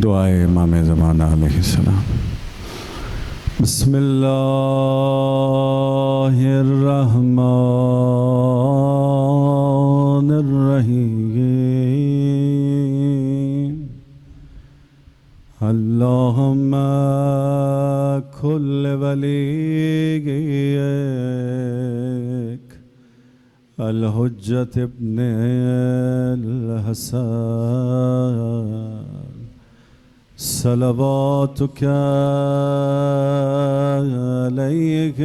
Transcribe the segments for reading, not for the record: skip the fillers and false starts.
دعائے امام زمانہ علیہ السلام۔ بسم اللہ الرحمن الرحیم۔ اللہم کل ولیک الحجت ابن الحسن صلواتک علیہ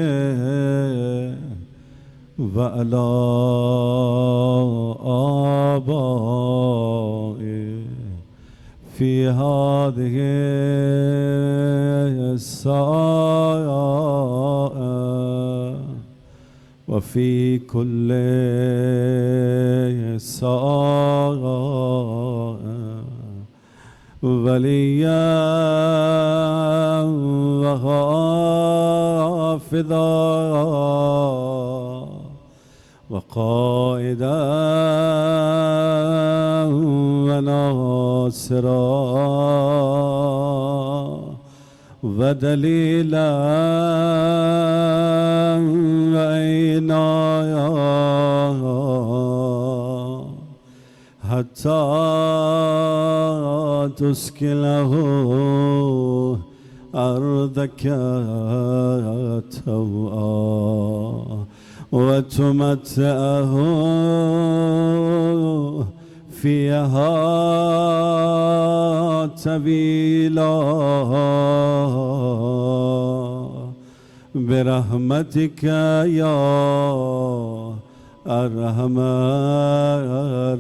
وعلی آبائہ فی هذه الساعة وفي كل ساعة وليا وحافظا وقائدا وناصرا ودليلا وعنايا حتى تسكنه أرضك طوعا وتمتعه فيها طويلا برحمتك يا ارحم الراحمین۔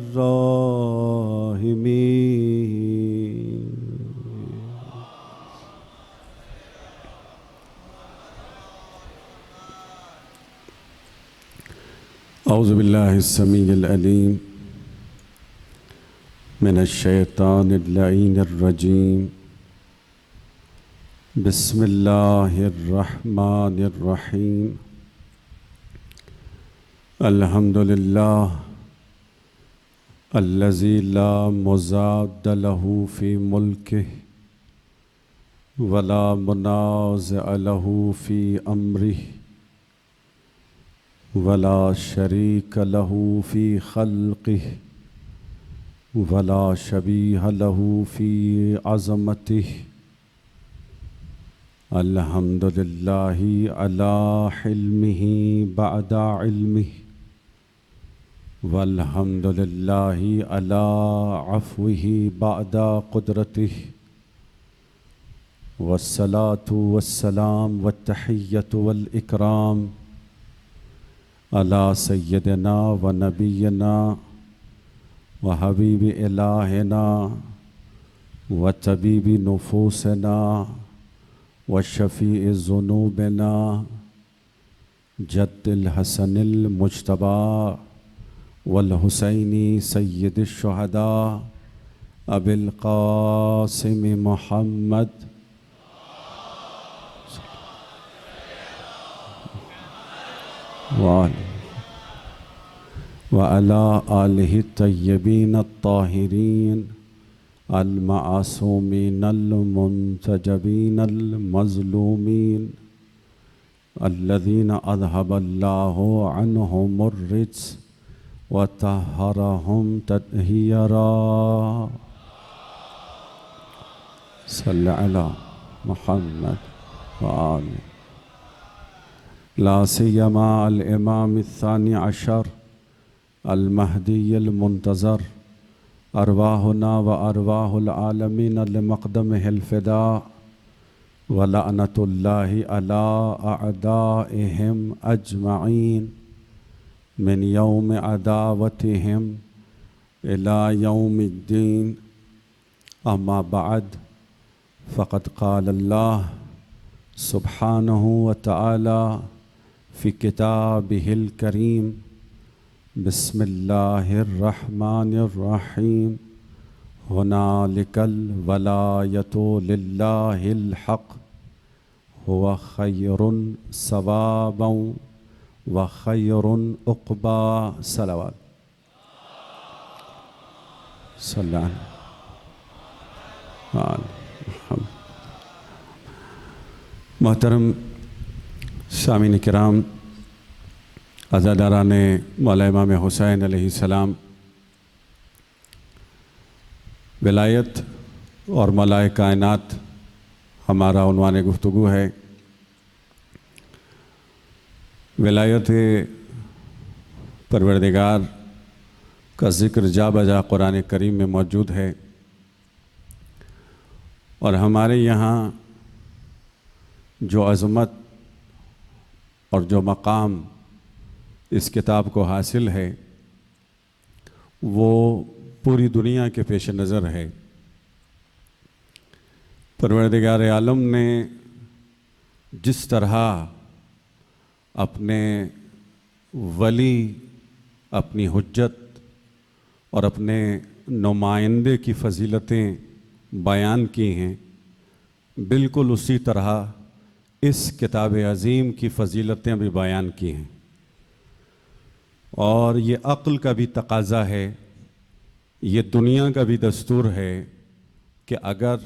اعوذ باللہ السمیع العلیم من الشیطان اللعین الرجیم۔ بسم اللہ الرحمن الرحیم۔ الحمد للہ الذی لا مضاد له فی ملکہ ولا منازع له فی امرہ ولا شریک له فی خلقہ ولا شبیہ له فی عظمتہ۔ الحمد للہ علی حلمہ بعد علمہ والحمد للہ علی عفوہ بعد قدرتہ، والصلاة والسلام والتحیۃ والاکرام علی سیدنا و نبینا و حبیب الہنا و طبیب نفوسنا و شفیع ذنوبنا جد الحسن المجتبیٰ والحسینی سید الشہداء ابی القاسم محمد وعلی آلہ الطیبین الطاہرین المعصومین المنتجبین المظلومین الذین اذہب اللہ عنہم الرجس وطہرہم تطہیرا۔ صلی علی محمد وآلہ۔ لا سیما الامام الثانی عشر المہدی المنتظر، ارواحنا و ارواح العالمین لمقدمہ الفداء ولعنۃ اللہ علی اعدائہم اجمعین من یوم عداوتہم الی یوم الدین۔ اما بعد فقد قال اللہ سبحانہ وتعالی فی کتابہ الکریم۔ بسم اللہ الرحمن الرحیم۔ ہنالک الولایۃ للہ الحق هو خیر ثوابا وخیر عقبا۔ صلوات صلی اللہ محترم سامعین کرام، عزاداران مولا امام حسین علیہ السلام، ولایت اور مولائے کائنات ہمارا عنوان گفتگو ہے۔ ولایت پروردگار کا ذکر جا بجا قرآن کریم میں موجود ہے، اور ہمارے یہاں جو عظمت اور جو مقام اس کتاب کو حاصل ہے وہ پوری دنیا کے پیش نظر ہے۔ پروردگار عالم نے جس طرح اپنے ولی، اپنی حجت اور اپنے نمائندے کی فضیلتیں بیان کی ہیں، بالکل اسی طرح اس کتاب عظیم کی فضیلتیں بھی بیان کی ہیں۔ اور یہ عقل کا بھی تقاضا ہے، یہ دنیا کا بھی دستور ہے کہ اگر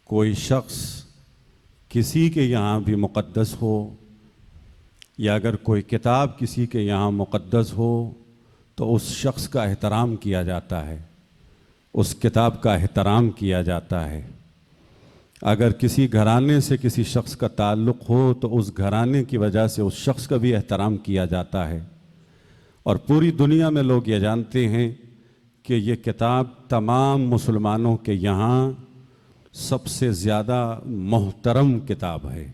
کوئی شخص کسی کے یہاں بھی مقدس ہو، یا اگر کوئی کتاب کسی کے یہاں مقدس ہو، تو اس شخص کا احترام کیا جاتا ہے، اس کتاب کا احترام کیا جاتا ہے۔ اگر کسی گھرانے سے کسی شخص کا تعلق ہو تو اس گھرانے کی وجہ سے اس شخص کا بھی احترام کیا جاتا ہے۔ اور پوری دنیا میں لوگ یہ جانتے ہیں کہ یہ کتاب تمام مسلمانوں کے یہاں سب سے زیادہ محترم کتاب ہے۔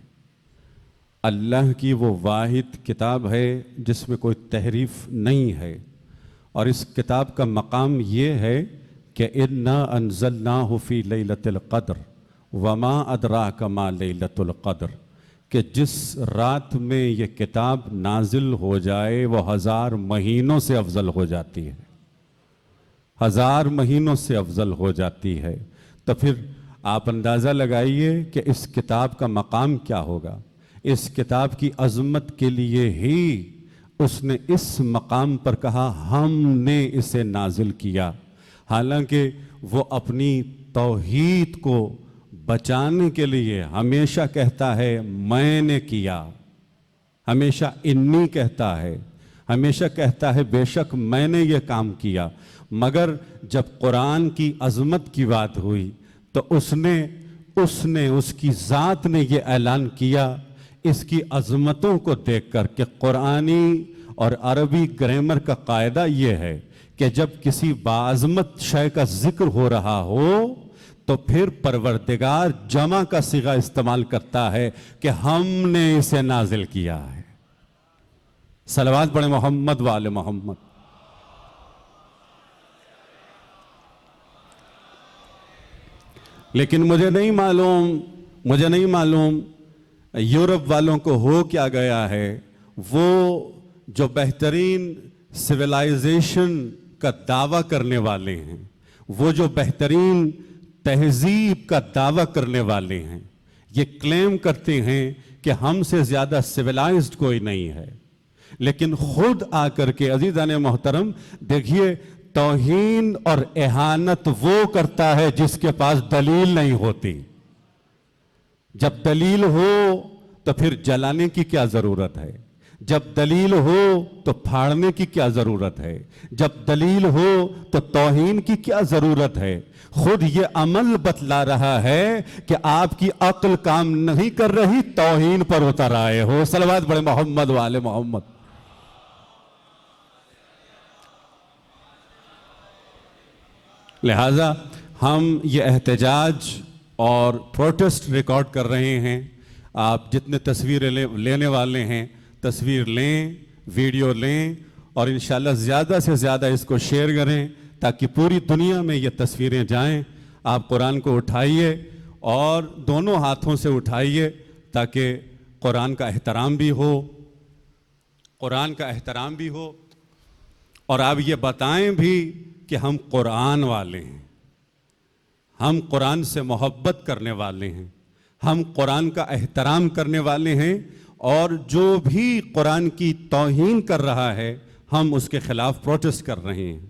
اللہ کی وہ واحد کتاب ہے جس میں کوئی تحریف نہیں ہے، اور اس کتاب کا مقام یہ ہے کہ اِنَّا أَنزَلْنَاهُ فِي لَيْلَةِ الْقَدْرِ وَمَا أَدْرَاكَ مَا لَيْلَةُ الْقَدْرِ، کہ جس رات میں یہ کتاب نازل ہو جائے وہ 1000 مہینوں سے افضل ہو جاتی ہے، 1000 مہینوں سے افضل ہو جاتی ہے۔ تو پھر آپ اندازہ لگائیے کہ اس کتاب کا مقام کیا ہوگا۔ اس کتاب کی عظمت کے لیے ہی اس نے اس مقام پر کہا ہم نے اسے نازل کیا، حالانکہ وہ اپنی توحید کو بچانے کے لیے ہمیشہ کہتا ہے میں نے کیا، ہمیشہ انی کہتا ہے، ہمیشہ کہتا ہے بے شک میں نے یہ کام کیا۔ مگر جب قرآن کی عظمت کی بات ہوئی تو اس نے اس کی ذات نے یہ اعلان کیا اس کی عظمتوں کو دیکھ کر کہ قرآنی اور عربی گرامر کا قاعدہ یہ ہے کہ جب کسی باعظمت شے کا ذکر ہو رہا ہو تو پھر پروردگار جمع کا صیغہ استعمال کرتا ہے کہ ہم نے اسے نازل کیا ہے۔ صلوات پڑھیں محمد و آل محمد۔ لیکن مجھے نہیں معلوم یورپ والوں کو ہو کیا گیا ہے، وہ جو بہترین سویلائزیشن کا دعویٰ کرنے والے ہیں، وہ جو بہترین تہذیب کا دعویٰ کرنے والے ہیں، یہ کلیم کرتے ہیں کہ ہم سے زیادہ سویلائزڈ کوئی نہیں ہے، لیکن خود آ کر کے عزیزان محترم دیکھیے توہین اور اہانت وہ کرتا ہے جس کے پاس دلیل نہیں ہوتی۔ جب دلیل ہو تو پھر جلانے کی کیا ضرورت ہے، جب دلیل ہو تو پھاڑنے کی کیا ضرورت ہے، جب دلیل ہو تو توہین کی کیا ضرورت ہے۔ خود یہ عمل بتلا رہا ہے کہ آپ کی عقل کام نہیں کر رہی، توہین پر اتر آئے ہو۔ صلوات پڑھیں محمد و آل محمد۔ لہٰذا ہم یہ احتجاج اور پروٹیسٹ ریکارڈ کر رہے ہیں۔ آپ جتنے تصویریں لینے والے ہیں تصویر لیں، ویڈیو لیں، اور انشاءاللہ زیادہ سے زیادہ اس کو شیئر کریں تاکہ پوری دنیا میں یہ تصویریں جائیں۔ آپ قرآن کو اٹھائیے اور دونوں ہاتھوں سے اٹھائیے تاکہ قرآن کا احترام بھی ہو، قرآن کا احترام بھی ہو، اور آپ یہ بتائیں بھی کہ ہم قرآن والے ہیں، ہم قرآن سے محبت کرنے والے ہیں، ہم قرآن کا احترام کرنے والے ہیں، اور جو بھی قرآن کی توہین کر رہا ہے ہم اس کے خلاف پروٹیسٹ کر رہے ہیں۔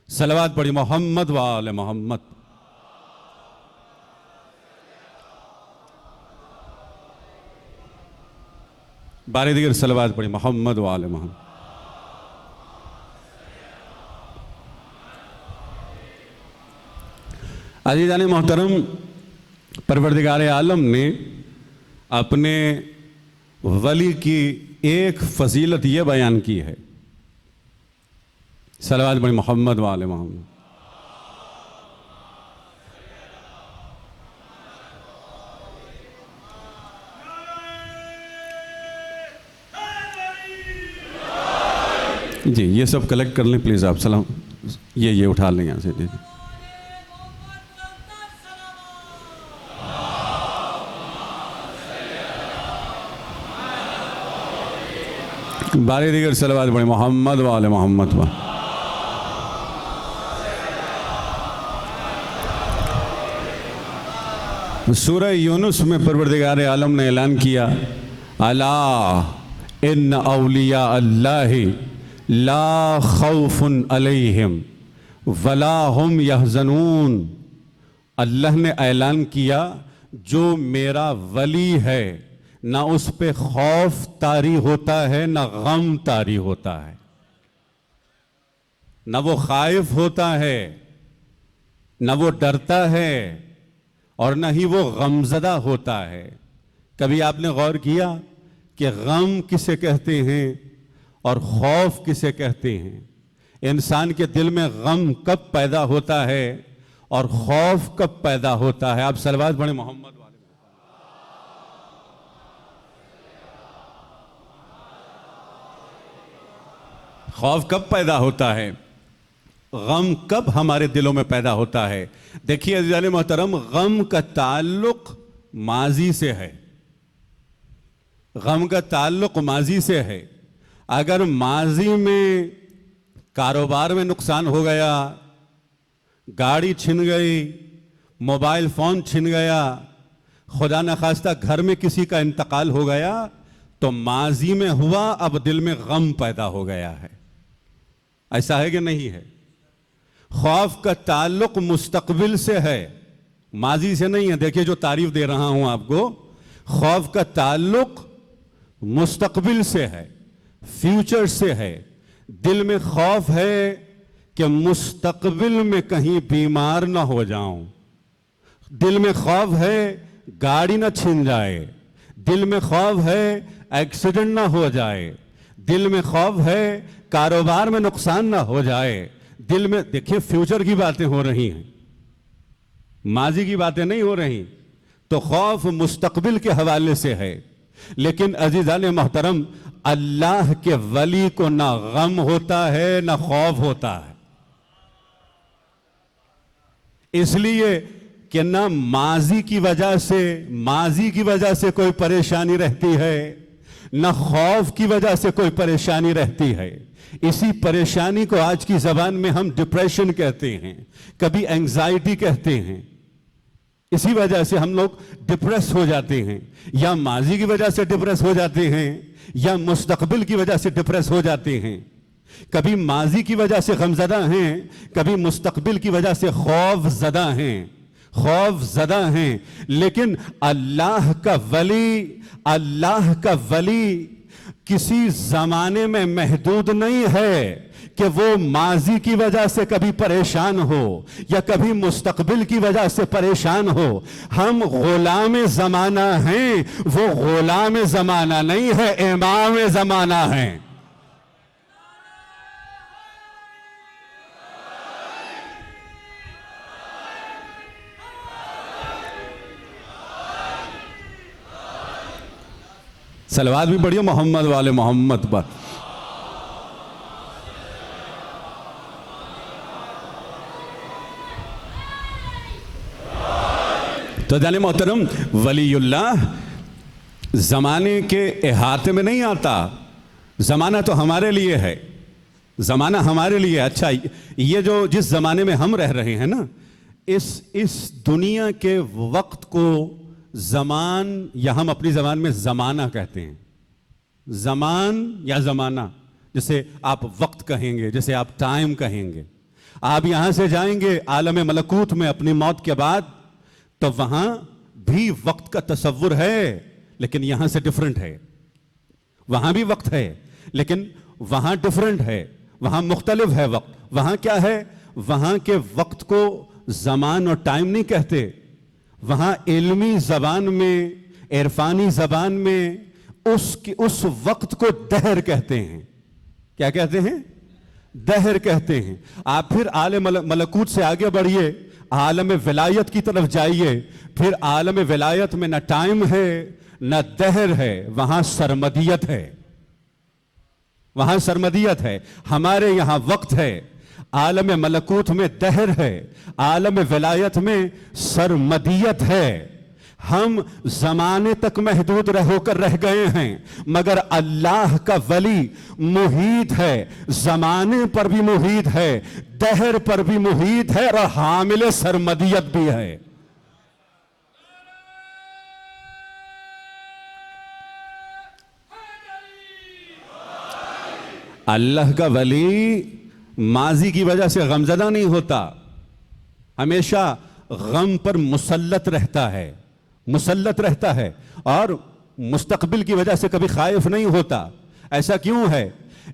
صلوات پڑھی محمد و آل محمد۔ بار دیگر صلوات پڑھی محمد و آل محمد۔ عزیزان محترم، پروردگار عالم نے اپنے ولی کی ایک فضیلت یہ بیان کی ہے، صلوات پڑھی محمد و آل محمد۔ جی یہ سب کلیکٹ کر لیں پلیز، آپ سلام یہ اٹھا لیں یہاں سے۔ بار دیگر صلوات پڑھیں محمد و آل محمد۔ سورہ یونس میں پروردگار عالم نے اعلان کیا، الا ان اولیاء اللہ لا خوف علیہم ولا هم یحزنون۔ اللہ نے اعلان کیا جو میرا ولی ہے نہ اس پہ خوف طاری ہوتا ہے نہ غم طاری ہوتا ہے، نہ وہ خائف ہوتا ہے نہ وہ ڈرتا ہے اور نہ ہی وہ غمزدہ ہوتا ہے۔ کبھی آپ نے غور کیا کہ غم کسے کہتے ہیں اور خوف کسے کہتے ہیں؟ انسان کے دل میں غم کب پیدا ہوتا ہے اور خوف کب پیدا ہوتا ہے؟ آپ صلوات پڑھیں محمد والے۔ خوف کب پیدا ہوتا ہے؟ غم کب ہمارے دلوں میں پیدا ہوتا ہے؟ دیکھیے عزیزان محترم، غم کا تعلق ماضی سے ہے، غم کا تعلق ماضی سے ہے۔ اگر ماضی میں کاروبار میں نقصان ہو گیا، گاڑی چھن گئی، موبائل فون چھن گیا، خدا نخواستہ گھر میں کسی کا انتقال ہو گیا، تو ماضی میں ہوا، اب دل میں غم پیدا ہو گیا ہے۔ ایسا ہے کہ نہیں ہے؟ خوف کا تعلق مستقبل سے ہے، ماضی سے نہیں ہے۔ دیکھیے جو تعریف دے رہا ہوں آپ کو، خوف کا تعلق مستقبل سے ہے، فیوچر سے ہے۔ دل میں خوف ہے کہ مستقبل میں کہیں بیمار نہ ہو جاؤں، دل میں خوف ہے گاڑی نہ چھن جائے، دل میں خوف ہے ایکسیڈنٹ نہ ہو جائے، دل میں خوف ہے کاروبار میں نقصان نہ ہو جائے، دل میں دیکھیں فیوچر کی باتیں ہو رہی ہیں، ماضی کی باتیں نہیں ہو رہی۔ تو خوف مستقبل کے حوالے سے ہے۔ لیکن عزیزان محترم، اللہ کے ولی کو نہ غم ہوتا ہے نہ خوف ہوتا ہے، اس لیے کہ نہ ماضی کی وجہ سے کوئی پریشانی رہتی ہے، نہ خوف کی وجہ سے کوئی پریشانی رہتی ہے۔ اسی پریشانی کو آج کی زبان میں ہم ڈپریشن کہتے ہیں، کبھی اینگزائٹی کہتے ہیں۔ اسی وجہ سے ہم لوگ ڈپریس ہو جاتے ہیں، یا ماضی کی وجہ سے ڈپریس ہو جاتے ہیں یا مستقبل کی وجہ سے ڈپریس ہو جاتے ہیں۔ کبھی ماضی کی وجہ سے غمزدہ ہیں، کبھی مستقبل کی وجہ سے خوف زدہ ہیں۔ لیکن اللہ کا ولی کسی زمانے میں محدود نہیں ہے کہ وہ ماضی کی وجہ سے کبھی پریشان ہو یا کبھی مستقبل کی وجہ سے پریشان ہو۔ ہم غلام زمانہ ہیں، وہ غلام زمانہ نہیں ہے، امام زمانہ ہیں۔ صلوات بھی پڑھیے محمد والے محمد پر۔ تو جانے محترم، ولی اللہ زمانے کے احاطے میں نہیں آتا۔ زمانہ تو ہمارے لیے ہے، زمانہ ہمارے لیے۔ اچھا، یہ جو جس زمانے میں ہم رہ رہے ہیں نا، اس دنیا کے وقت کو زمان، یا ہم اپنی زبان میں زمانہ کہتے ہیں، زمان یا زمانہ۔ جیسے آپ وقت کہیں گے، جیسے آپ ٹائم کہیں گے۔ آپ یہاں سے جائیں گے عالم ملکوت میں اپنی موت کے بعد، تو وہاں بھی وقت کا تصور ہے، لیکن یہاں سے ڈیفرنٹ ہے۔ وہاں بھی وقت ہے لیکن وہاں ڈیفرنٹ ہے، وہاں مختلف ہے وقت. وہاں کیا ہے؟ وہاں کے وقت کو زمان اور ٹائم نہیں کہتے، وہاں علمی زبان میں، عرفانی زبان میں اس وقت کو دہر کہتے ہیں. کیا کہتے ہیں؟ دہر کہتے ہیں. آپ پھر عالم ملکوت سے آگے بڑھیے، عالم ولایت کی طرف جائیے، پھر عالم ولایت میں نہ ٹائم ہے نہ دہر ہے، وہاں سرمدیت ہے. وہاں سرمدیت ہے. ہمارے یہاں وقت ہے، عالم ملکوت میں دہر ہے، عالم ولایت میں سرمدیت ہے. ہم زمانے تک محدود ہو کر رہ گئے ہیں، مگر اللہ کا ولی محیط ہے، زمانے پر بھی محیط ہے، دہر پر بھی محیط ہے، اور حامل سرمدیت بھی ہے. اللہ کا ولی ماضی کی وجہ سے غمزدہ نہیں ہوتا، ہمیشہ غم پر مسلط رہتا ہے، مسلط رہتا ہے، اور مستقبل کی وجہ سے کبھی خائف نہیں ہوتا. ایسا کیوں ہے؟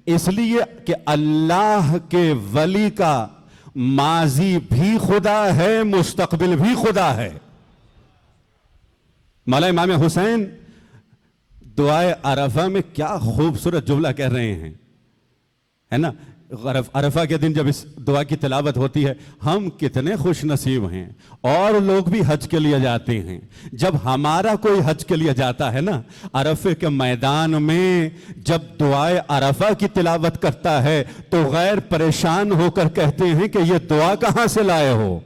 اس لیے کہ اللہ کے ولی کا ماضی بھی خدا ہے، مستقبل بھی خدا ہے. مولا امام حسین دعائے عرفہ میں کیا خوبصورت جملہ کہہ رہے ہیں، ہے نا؟ عرفہ کے دن جب اس دعا کی تلاوت ہوتی ہے، ہم کتنے خوش نصیب ہیں. اور لوگ بھی حج کے لیے جاتے ہیں. جب ہمارا کوئی حج کے لیے جاتا ہے نا، عرفے کے میدان میں جب دعائے عرفہ کی تلاوت کرتا ہے تو غیر پریشان ہو کر کہتے ہیں کہ یہ دعا کہاں سے لائے ہو،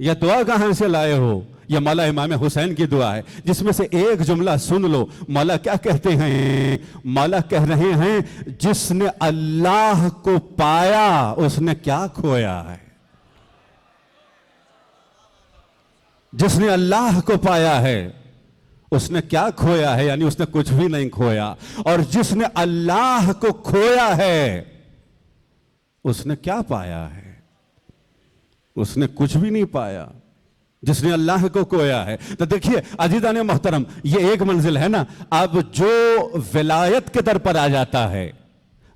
یہ دعا کہاں سے لائے ہو؟ یہ مولا امام حسین کی دعا ہے، جس میں سے ایک جملہ سن لو. مولا کیا کہتے ہیں؟ مولا کہہ رہے ہیں جس نے اللہ کو پایا اس نے کیا کھویا ہے. جس نے اللہ کو پایا ہے اس نے کیا کھویا ہے، یعنی اس نے کچھ بھی نہیں کھویا. اور جس نے اللہ کو کھویا ہے اس نے کیا پایا ہے؟ اس نے کچھ بھی نہیں پایا، جس نے اللہ کو کھویا ہے. تو دیکھیے عزیزان محترم، یہ ایک منزل ہے نا. اب جو ولایت کے در پر آ جاتا ہے،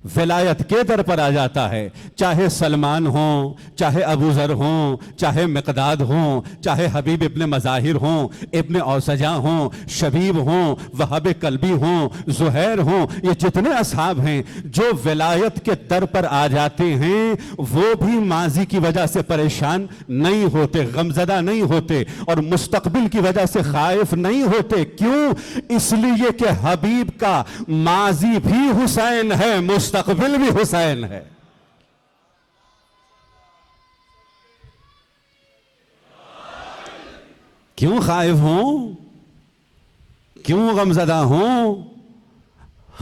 ولایت کے در پر آ جاتا ہے، چاہے سلمان ہوں، چاہے ابو ذر ہوں، چاہے مقداد ہوں، چاہے حبیب ابن مظاہر ہوں، ابن اوسجا ہوں، شبیب ہوں، وہب کلبی ہوں، زہیر ہوں، یہ جتنے اصحاب ہیں جو ولایت کے در پر آ جاتے ہیں وہ بھی ماضی کی وجہ سے پریشان نہیں ہوتے، غمزدہ نہیں ہوتے، اور مستقبل کی وجہ سے خائف نہیں ہوتے. کیوں؟ اس لیے کہ حبیب کا ماضی بھی حسین ہے، مستقبل بھی حسین ہے. کیوں خائف ہوں؟ کیوں غمزدہ ہوں؟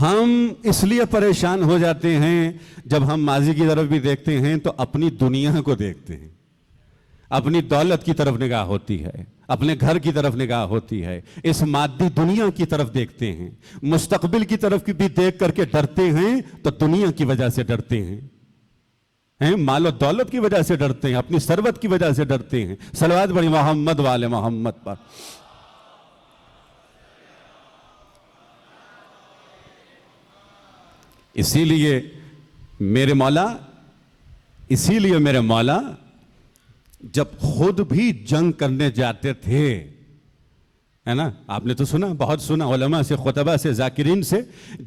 ہم اس لیے پریشان ہو جاتے ہیں جب ہم ماضی کی طرف بھی دیکھتے ہیں تو اپنی دنیا کو دیکھتے ہیں، اپنی دولت کی طرف نگاہ ہوتی ہے، اپنے گھر کی طرف نگاہ ہوتی ہے، اس مادی دنیا کی طرف دیکھتے ہیں. مستقبل کی طرف بھی دیکھ کر کے ڈرتے ہیں تو دنیا کی وجہ سے ڈرتے ہیں، مال و دولت کی وجہ سے ڈرتے ہیں، اپنی ثروت کی وجہ سے ڈرتے ہیں. صلوات بڑی محمد والے محمد پر. اسی لیے میرے مولا جب خود بھی جنگ کرنے جاتے تھے، ہے نا، آپ نے تو سنا، بہت سنا علماء سے، خطبہ سے، ذاکرین سے،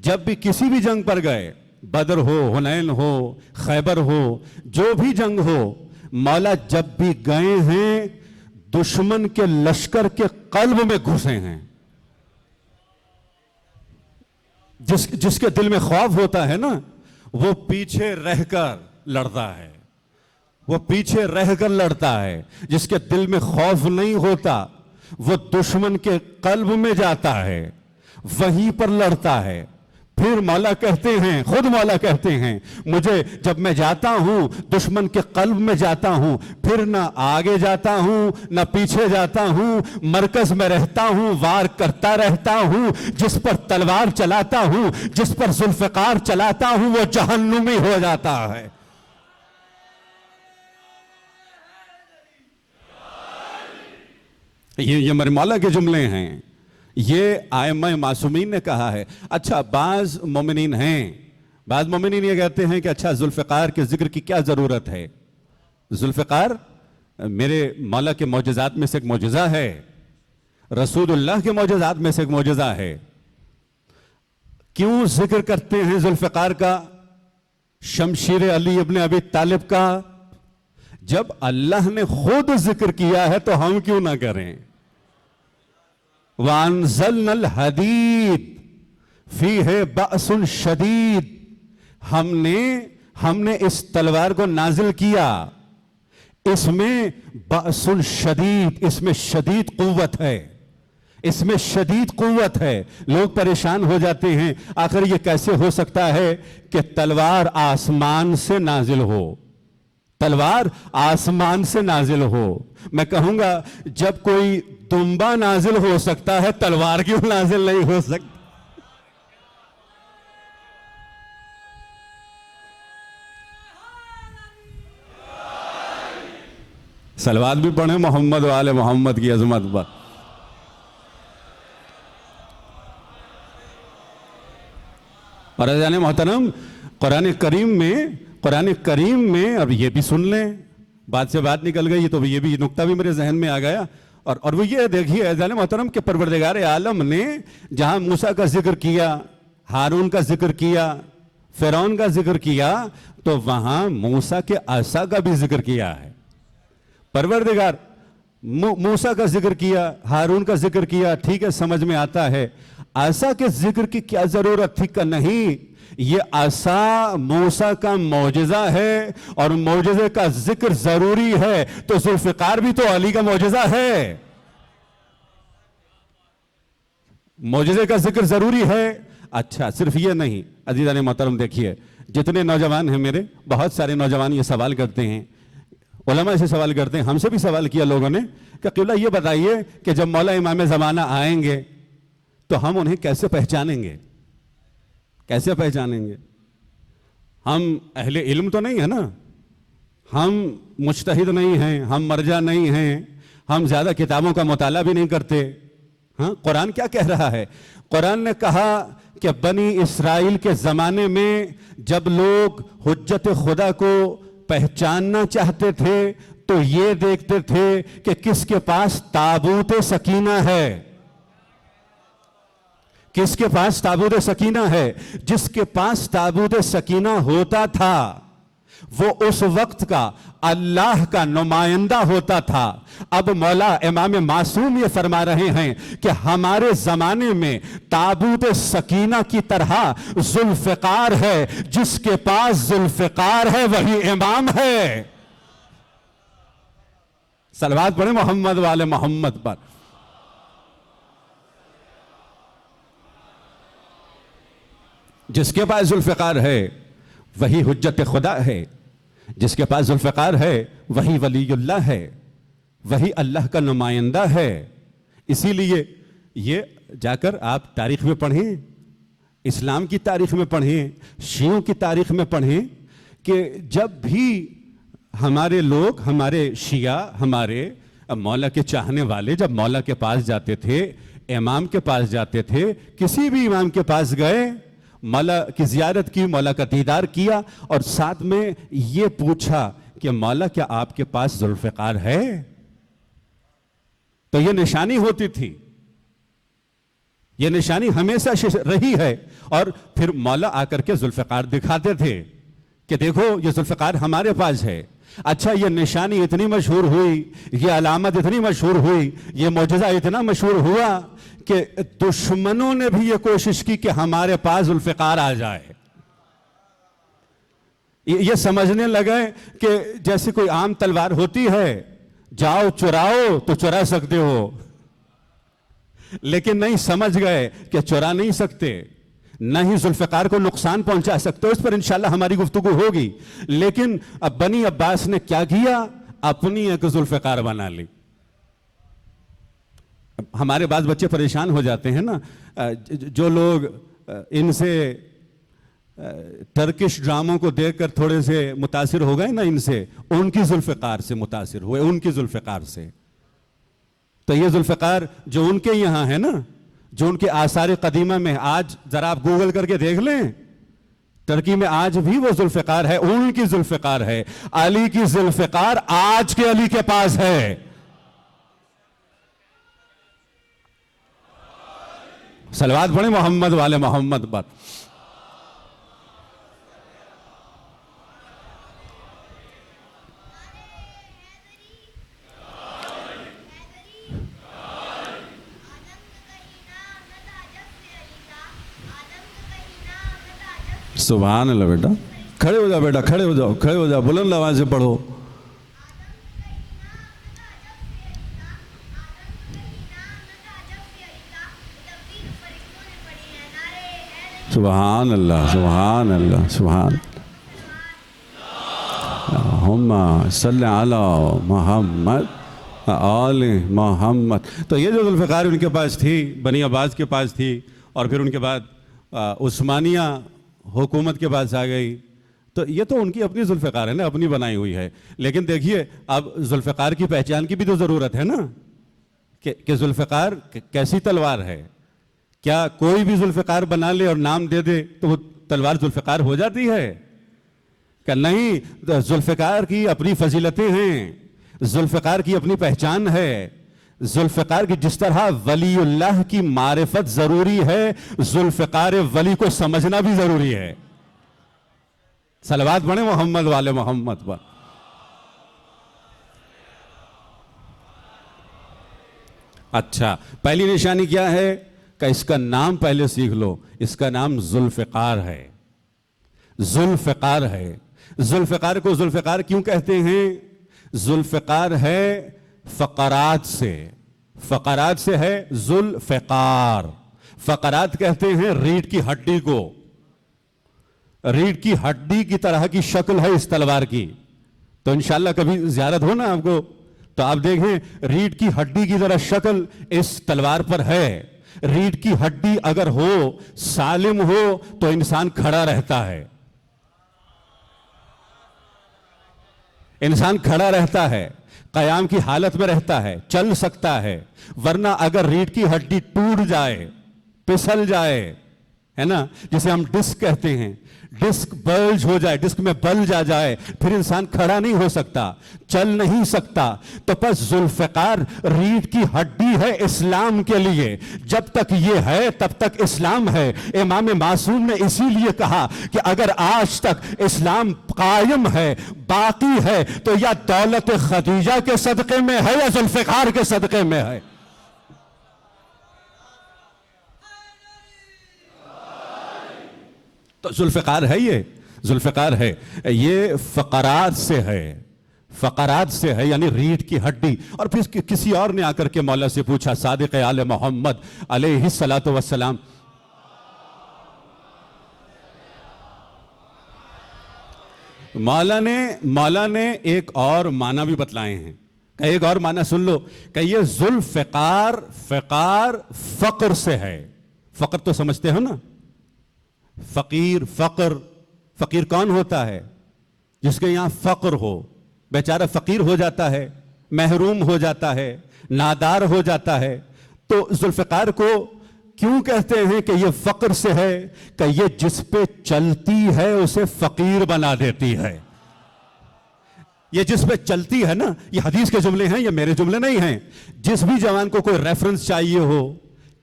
جب بھی کسی بھی جنگ پر گئے، بدر ہو، حنین ہو، خیبر ہو، جو بھی جنگ ہو، مولا جب بھی گئے ہیں دشمن کے لشکر کے قلب میں گھسے ہیں. جس کے دل میں خوف ہوتا ہے نا وہ پیچھے رہ کر لڑتا ہے، وہ پیچھے رہ کر لڑتا ہے. جس کے دل میں خوف نہیں ہوتا وہ دشمن کے قلب میں جاتا ہے، وہیں پر لڑتا ہے. پھر مولا کہتے ہیں، خود مولا کہتے ہیں، مجھے جب میں جاتا ہوں دشمن کے قلب میں جاتا ہوں، پھر نہ آگے جاتا ہوں نہ پیچھے جاتا ہوں، مرکز میں رہتا ہوں، وار کرتا رہتا ہوں. جس پر تلوار چلاتا ہوں، جس پر ذوالفقار چلاتا ہوں، وہ جہنمی ہو جاتا ہے. یہ میرے مولا کے جملے ہیں، یہ ائمہ معصومین نے کہا ہے. اچھا بعض مومنین ہیں، بعض مومنین یہ کہتے ہیں کہ اچھا ذوالفقار کے ذکر کی کیا ضرورت ہے؟ ذوالفقار میرے مولا کے معجزات میں سے ایک معجزہ ہے، رسول اللہ کے معجزات میں سے ایک معجزہ ہے. کیوں ذکر کرتے ہیں ذوالفقار کا، شمشیر علی ابن ابی طالب کا؟ جب اللہ نے خود ذکر کیا ہے تو ہم کیوں نہ کریں؟ وَأَنزَلْنَا الْحَدِيدَ فِيهِ بَأْسٌ شَدِيدٌ، ہم نے اس تلوار کو نازل کیا، اس میں بأس شدید، اس میں شدید قوت ہے، اس میں شدید قوت ہے. لوگ پریشان ہو جاتے ہیں، آخر یہ کیسے ہو سکتا ہے کہ تلوار آسمان سے نازل ہو، تلوار آسمان سے نازل ہو؟ میں کہوں گا جب کوئی دمبا نازل ہو سکتا ہے تلوار کیوں نازل نہیں ہو سکتی؟ صلوات بھی پڑھیں محمد و آل محمد کی عظمت پر. اور عزیزان محترم، قرآن کریم میں اب یہ بھی سن لیں، بات سے بات نکل گئی تو یہ بھی نکتہ بھی میرے ذہن میں آ گیا. اور وہ یہ دیکھیے عزیزان محترم کہ پروردگار عالم نے جہاں موسیٰ کا ذکر کیا، ہارون کا ذکر کیا، فرعون کا ذکر کیا، تو وہاں موسیٰ کے عصا کا بھی ذکر کیا ہے. پروردگار موسیٰ کا ذکر کیا، ہارون کا ذکر کیا، ٹھیک ہے سمجھ میں آتا ہے. عصا کے ذکر کی کیا ضرورت تھی؟ کہ نہیں، یہ عصا موسیٰ کا معجزہ ہے اور معجزے کا ذکر ضروری ہے، تو ذوالفقار بھی تو علی کا معجزہ ہے، معجزے کا ذکر ضروری ہے. اچھا صرف یہ نہیں عزیزان محترم، دیکھیے جتنے نوجوان ہیں میرے، بہت سارے نوجوان یہ سوال کرتے ہیں، علماء سے سوال کرتے ہیں، ہم سے بھی سوال کیا لوگوں نے کہ قبلہ یہ بتائیے کہ جب مولا امام زمانہ آئیں گے تو ہم انہیں کیسے پہچانیں گے؟ کیسے پہچانیں گے؟ ہم اہل علم تو نہیں ہے نا، ہم مجتہد نہیں ہیں، ہم مرجع نہیں ہیں، ہم زیادہ کتابوں کا مطالعہ بھی نہیں کرتے. ہاں قرآن کیا کہہ رہا ہے؟ قرآن نے کہا کہ بنی اسرائیل کے زمانے میں جب لوگ حجت خدا کو پہچاننا چاہتے تھے تو یہ دیکھتے تھے کہ کس کے پاس تابوت سکینہ ہے، کس کے پاس تابوت سکینہ ہے. جس کے پاس تابوت سکینہ ہوتا تھا وہ اس وقت کا اللہ کا نمائندہ ہوتا تھا. اب مولا امام معصوم یہ فرما رہے ہیں کہ ہمارے زمانے میں تابوت سکینہ کی طرح ذوالفقار ہے، جس کے پاس ذوالفقار ہے وہی امام ہے. صلوات پڑھیں محمد والے محمد پر. جس کے پاس ذوالفقار ہے وہی حجت خدا ہے، جس کے پاس ذوالفقار ہے وہی ولی اللہ ہے، وہی اللہ کا نمائندہ ہے. اسی لیے یہ جا کر آپ تاریخ میں پڑھیں، اسلام کی تاریخ میں پڑھیں، شیعوں کی تاریخ میں پڑھیں کہ جب بھی ہمارے لوگ، ہمارے شیعہ، ہمارے مولا کے چاہنے والے جب مولا کے پاس جاتے تھے، امام کے پاس جاتے تھے، کسی بھی امام کے پاس گئے، مولا کی زیارت کی، مولا کا دیدار کیا اور ساتھ میں یہ پوچھا کہ مولا کیا آپ کے پاس ذوالفقار ہے؟ تو یہ نشانی ہوتی تھی، یہ نشانی ہمیشہ رہی ہے. اور پھر مولا آ کر کے ذوالفقار دکھاتے تھے کہ دیکھو یہ ذوالفقار ہمارے پاس ہے. اچھا یہ نشانی اتنی مشہور ہوئی، یہ علامت اتنی مشہور ہوئی، یہ معجزہ اتنا مشہور ہوا کہ دشمنوں نے بھی یہ کوشش کی کہ ہمارے پاس ذوالفقار آ جائے. یہ سمجھنے لگے کہ جیسے کوئی عام تلوار ہوتی ہے، جاؤ چراؤ تو چرا سکتے ہو، لیکن نہیں، سمجھ گئے کہ چرا نہیں سکتے، نہ ہی ذوالفقار کو نقصان پہنچا سکتے. اس پر انشاءاللہ ہماری گفتگو ہوگی. لیکن اب بنی عباس نے کیا کیا؟ اپنی ایک ذوالفقار بنا لی. ہمارے بعض بچے پریشان ہو جاتے ہیں نا، جو لوگ ان سے ٹرکش ڈراموں کو دیکھ کر تھوڑے سے متاثر ہو گئے نا، ان سے، ان کی ذوالفقار سے متاثر ہوئے، ان کی ذوالفقار سے. تو یہ ذوالفقار جو ان کے یہاں ہے نا، جو ان کے آثار قدیمہ میں آج ذرا آپ گوگل کر کے دیکھ لیں، ترکی میں آج بھی وہ ذوالفقار ہے، ان کی ذوالفقار ہے، علی کی ذوالفقار آج کے علی کے پاس ہے۔ صلوات پڑھیں محمد والے محمد پر۔ سبحان اللہ بیٹا، کھڑے ہو جاؤ بیٹا، کھڑے ہو جاؤ، کھڑے ہو جاؤ، بلند آواز سے پڑھو۔ سبحان اللہ، سبحان اللہ، سبحان اللہم صلی علی محمد آل محمد۔ تو یہ جو ذوالفقار ان کے پاس تھی، بنی عباس کے پاس تھی، اور پھر ان کے بعد عثمانیہ حکومت کے پاس آ گئی، تو یہ تو ان کی اپنی ذوالفقار ہے نا، اپنی بنائی ہوئی ہے۔ لیکن دیکھیے اب ذوالفقار کی پہچان کی بھی تو ضرورت ہے نا، کہ ذوالفقار کیسی تلوار ہے۔ کیا کوئی بھی ذوالفقار بنا لے اور نام دے دے تو وہ تلوار ذوالفقار ہو جاتی ہے؟ کہ نہیں، ذوالفقار کی اپنی فضیلتیں ہیں، ذوالفقار کی اپنی پہچان ہے۔ ذوالفقار کی جس طرح ولی اللہ کی معرفت ضروری ہے، ذوالفقار ولی کو سمجھنا بھی ضروری ہے۔ صلوات پڑھیں محمد والے محمد پر۔ اچھا، پہلی نشانی کیا ہے کہ اس کا نام پہلے سیکھ لو، اس کا نام ذوالفقار ہے۔ ذوالفقار ہے۔ ذوالفقار کو ذوالفقار کیوں کہتے ہیں؟ ذوالفقار ہے فقرات سے، فقرات سے ہے ذوالفقار۔ فقرات کہتے ہیں ریڑھ کی ہڈی کو، ریڑھ کی ہڈی کی طرح کی شکل ہے اس تلوار کی۔ تو انشاءاللہ کبھی زیارت ہو نا آپ کو تو آپ دیکھیں ریڑھ کی ہڈی کی طرح شکل اس تلوار پر ہے۔ ریڑھ کی ہڈی اگر ہو، سالم ہو، تو انسان کھڑا رہتا ہے، انسان کھڑا رہتا ہے، قیام کی حالت میں رہتا ہے، چل سکتا ہے۔ ورنہ اگر ریڑھ کی ہڈی ٹوٹ جائے، پسل جائے، ہے نا، جسے ہم ڈسک کہتے ہیں، ڈسک بلج ہو جائے، ڈسک میں بلج آ جائے، پھر انسان کھڑا نہیں ہو سکتا، چل نہیں سکتا۔ تو پس ذوالفقار ریڑھ کی ہڈی ہے اسلام کے لیے۔ جب تک یہ ہے تب تک اسلام ہے۔ امام معصوم نے اسی لیے کہا کہ اگر آج تک اسلام قائم ہے، باقی ہے، تو یا دولت خدیجہ کے صدقے میں ہے یا ذوالفقار کے صدقے میں ہے۔ تو ذوالفقار ہے، یہ ذوالفقار ہے، یہ فقرات سے ہے، فقرات سے ہے، یعنی ریڑھ کی ہڈی۔ اور پھر کسی اور نے آ کر کے مولا سے پوچھا، صادق آل محمد علیہ الصلاۃ والسلام، مولا نے ایک اور معنی بھی بتلائے ہیں، کہ ایک اور معنی سن لو، کہ یہ ذوالفقار، فقار فقر سے ہے۔ فقر تو سمجھتے ہو نا، فقیر، فقر، فقیر کون ہوتا ہے؟ جس کے یہاں فقر ہو، بیچارہ فقیر ہو جاتا ہے، محروم ہو جاتا ہے، نادار ہو جاتا ہے۔ تو ذوالفقار کو کیوں کہتے ہیں کہ یہ فقر سے ہے؟ کہ یہ جس پہ چلتی ہے اسے فقیر بنا دیتی ہے۔ یہ جس پہ چلتی ہے نا، یہ حدیث کے جملے ہیں، یہ میرے جملے نہیں ہیں۔ جس بھی جوان کو کوئی ریفرنس چاہیے ہو،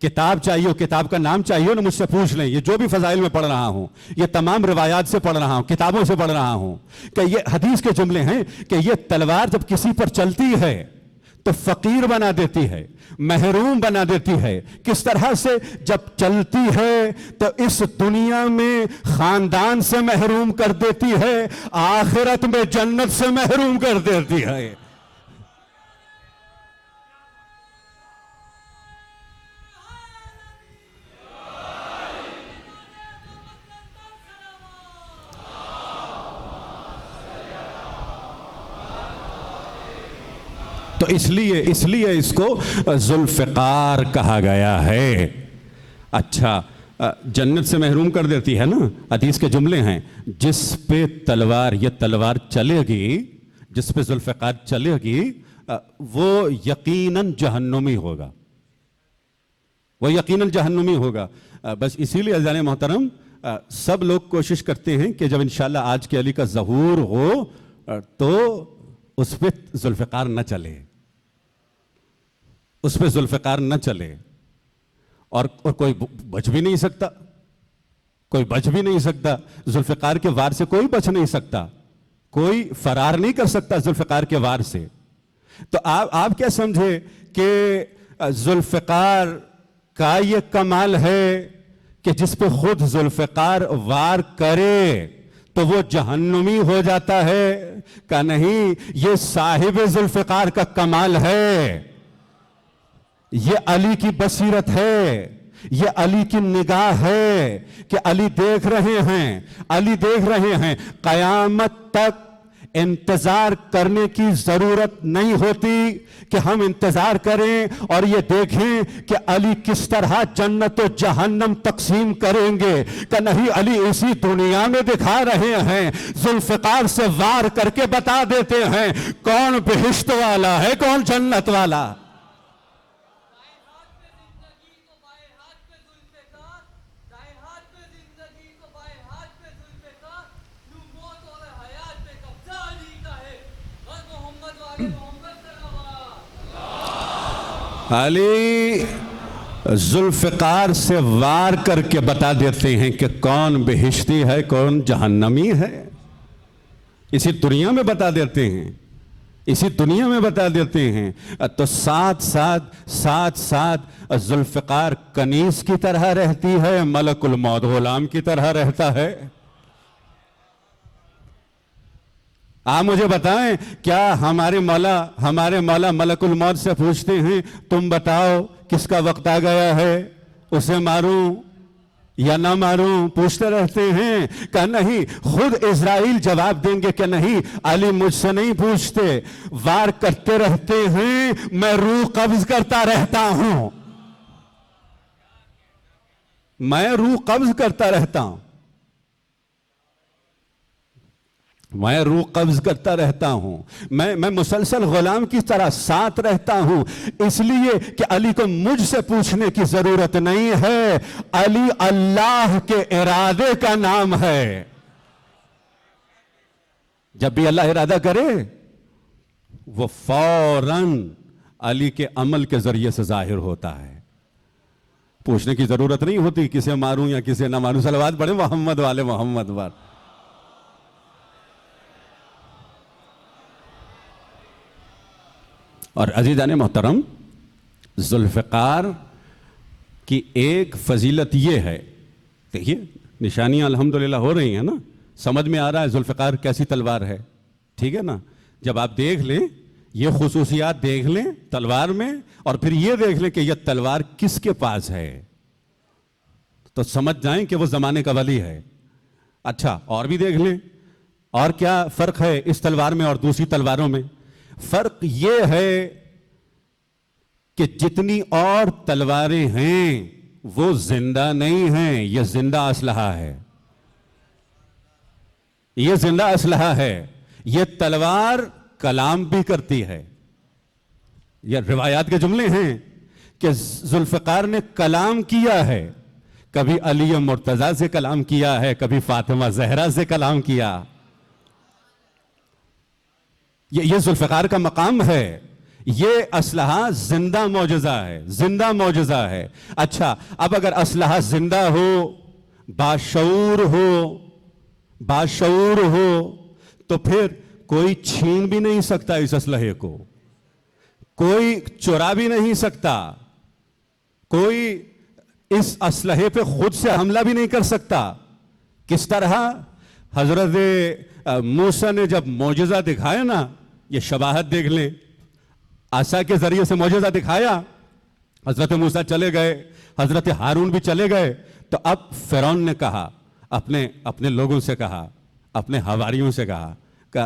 کتاب چاہیے ہو، کتاب کا نام چاہیے ہو نا، مجھ سے پوچھ لیں۔ یہ جو بھی فضائل میں پڑھ رہا ہوں، یہ تمام روایات سے پڑھ رہا ہوں، کتابوں سے پڑھ رہا ہوں، کہ یہ حدیث کے جملے ہیں کہ یہ تلوار جب کسی پر چلتی ہے تو فقیر بنا دیتی ہے، محروم بنا دیتی ہے۔ کس طرح سے؟ جب چلتی ہے تو اس دنیا میں خاندان سے محروم کر دیتی ہے، آخرت میں جنت سے محروم کر دیتی ہے۔ تو اس لیے اس کو ذوالفقار کہا گیا ہے۔ اچھا، جنت سے محروم کر دیتی ہے نا، حدیث کے جملے ہیں، جس پہ تلوار، یہ تلوار چلے گی، جس پہ ذوالفقار چلے گی، وہ یقیناً جہنمی ہوگا۔ وہ یقیناً جہنمی ہوگا۔ بس اسی لیے عزیزان محترم سب لوگ کوشش کرتے ہیں کہ جب انشاءاللہ آج کے علی کا ظہور ہو تو اس پہ ذوالفقار نہ چلے، اس پہ ذوالفقار نہ چلے، اور کوئی بچ بھی نہیں سکتا، کوئی بچ بھی نہیں سکتا ذوالفقار کے وار سے، کوئی بچ نہیں سکتا، کوئی فرار نہیں کر سکتا ذوالفقار کے وار سے۔ تو آپ کیا سمجھے کہ ذوالفقار کا یہ کمال ہے کہ جس پہ خود ذوالفقار وار کرے تو وہ جہنمی ہو جاتا ہے؟ کہ نہیں، یہ صاحب ذوالفقار کا کمال ہے، یہ علی کی بصیرت ہے، یہ علی کی نگاہ ہے کہ علی دیکھ رہے ہیں، علی دیکھ رہے ہیں۔ قیامت تک انتظار کرنے کی ضرورت نہیں ہوتی کہ ہم انتظار کریں اور یہ دیکھیں کہ علی کس طرح جنت و جہنم تقسیم کریں گے، کہ نہیں، علی اسی دنیا میں دکھا رہے ہیں، ذوالفقار سے وار کر کے بتا دیتے ہیں کون بہشت والا ہے، کون جنت والا۔ علی ذوالفقار سے وار کر کے بتا دیتے ہیں کہ کون بہشتی ہے، کون جہنمی ہے، اسی دنیا میں بتا دیتے ہیں، اسی دنیا میں بتا دیتے ہیں۔ تو ساتھ ساتھ ذوالفقار کنیز کی طرح رہتی ہے، ملک الموت غلام کی طرح رہتا ہے۔ آپ مجھے بتائیں، کیا ہمارے مولا ملک الموت سے پوچھتے ہیں تم بتاؤ کس کا وقت آ گیا ہے، اسے ماروں یا نہ ماروں؟ پوچھتے رہتے ہیں کہ نہیں، خود عزرائیل جواب دیں گے کہ نہیں، علی مجھ سے نہیں پوچھتے، وار کرتے رہتے ہیں، میں روح قبض کرتا رہتا ہوں، میں روح قبض کرتا رہتا ہوں، میں روح قبض کرتا رہتا ہوں، میں مسلسل غلام کی طرح ساتھ رہتا ہوں، اس لیے کہ علی کو مجھ سے پوچھنے کی ضرورت نہیں ہے، علی اللہ کے ارادے کا نام ہے۔ جب بھی اللہ ارادہ کرے وہ فوراً علی کے عمل کے ذریعے سے ظاہر ہوتا ہے، پوچھنے کی ضرورت نہیں ہوتی کسے ماروں یا کسے نہ ماروں۔ صلوات پڑھیں محمد والے محمد وال۔ اور عزیزان محترم، ذوالفقار کی ایک فضیلت یہ ہے، دیکھیے نشانیاں الحمدللہ ہو رہی ہیں نا، سمجھ میں آ رہا ہے ذوالفقار کیسی تلوار ہے، ٹھیک ہے نا؟ جب آپ دیکھ لیں، یہ خصوصیات دیکھ لیں تلوار میں، اور پھر یہ دیکھ لیں کہ یہ تلوار کس کے پاس ہے، تو سمجھ جائیں کہ وہ زمانے کا ولی ہے۔ اچھا، اور بھی دیکھ لیں، اور کیا فرق ہے اس تلوار میں اور دوسری تلواروں میں؟ فرق یہ ہے کہ جتنی اور تلواریں ہیں وہ زندہ نہیں ہیں، یہ زندہ اسلحہ ہے، یہ زندہ اسلحہ ہے۔ یہ تلوار کلام بھی کرتی ہے، یہ روایات کے جملے ہیں کہ ذوالفقار نے کلام کیا ہے، کبھی علی مرتضیٰ سے کلام کیا ہے، کبھی فاطمہ زہرا سے کلام کیا۔ یہ ذوالفقار کا مقام ہے، یہ اسلحہ زندہ معجزہ ہے، زندہ معجزہ ہے۔ اچھا، اب اگر اسلحہ زندہ ہو، باشعور ہو تو پھر کوئی چھین بھی نہیں سکتا اس اسلحے کو، کوئی چرا بھی نہیں سکتا، کوئی اس اسلحے پہ خود سے حملہ بھی نہیں کر سکتا۔ کس طرح حضرت موسیٰ نے جب معجزہ دکھایا نا، یہ شباہت دیکھ لیں، عصا کے ذریعے سے معجزہ دکھایا، حضرت موسیٰ چلے گئے، حضرت ہارون بھی چلے گئے، تو اب فرعون نے کہا، اپنے لوگوں سے کہا، اپنے حواریوں سے کہا کہ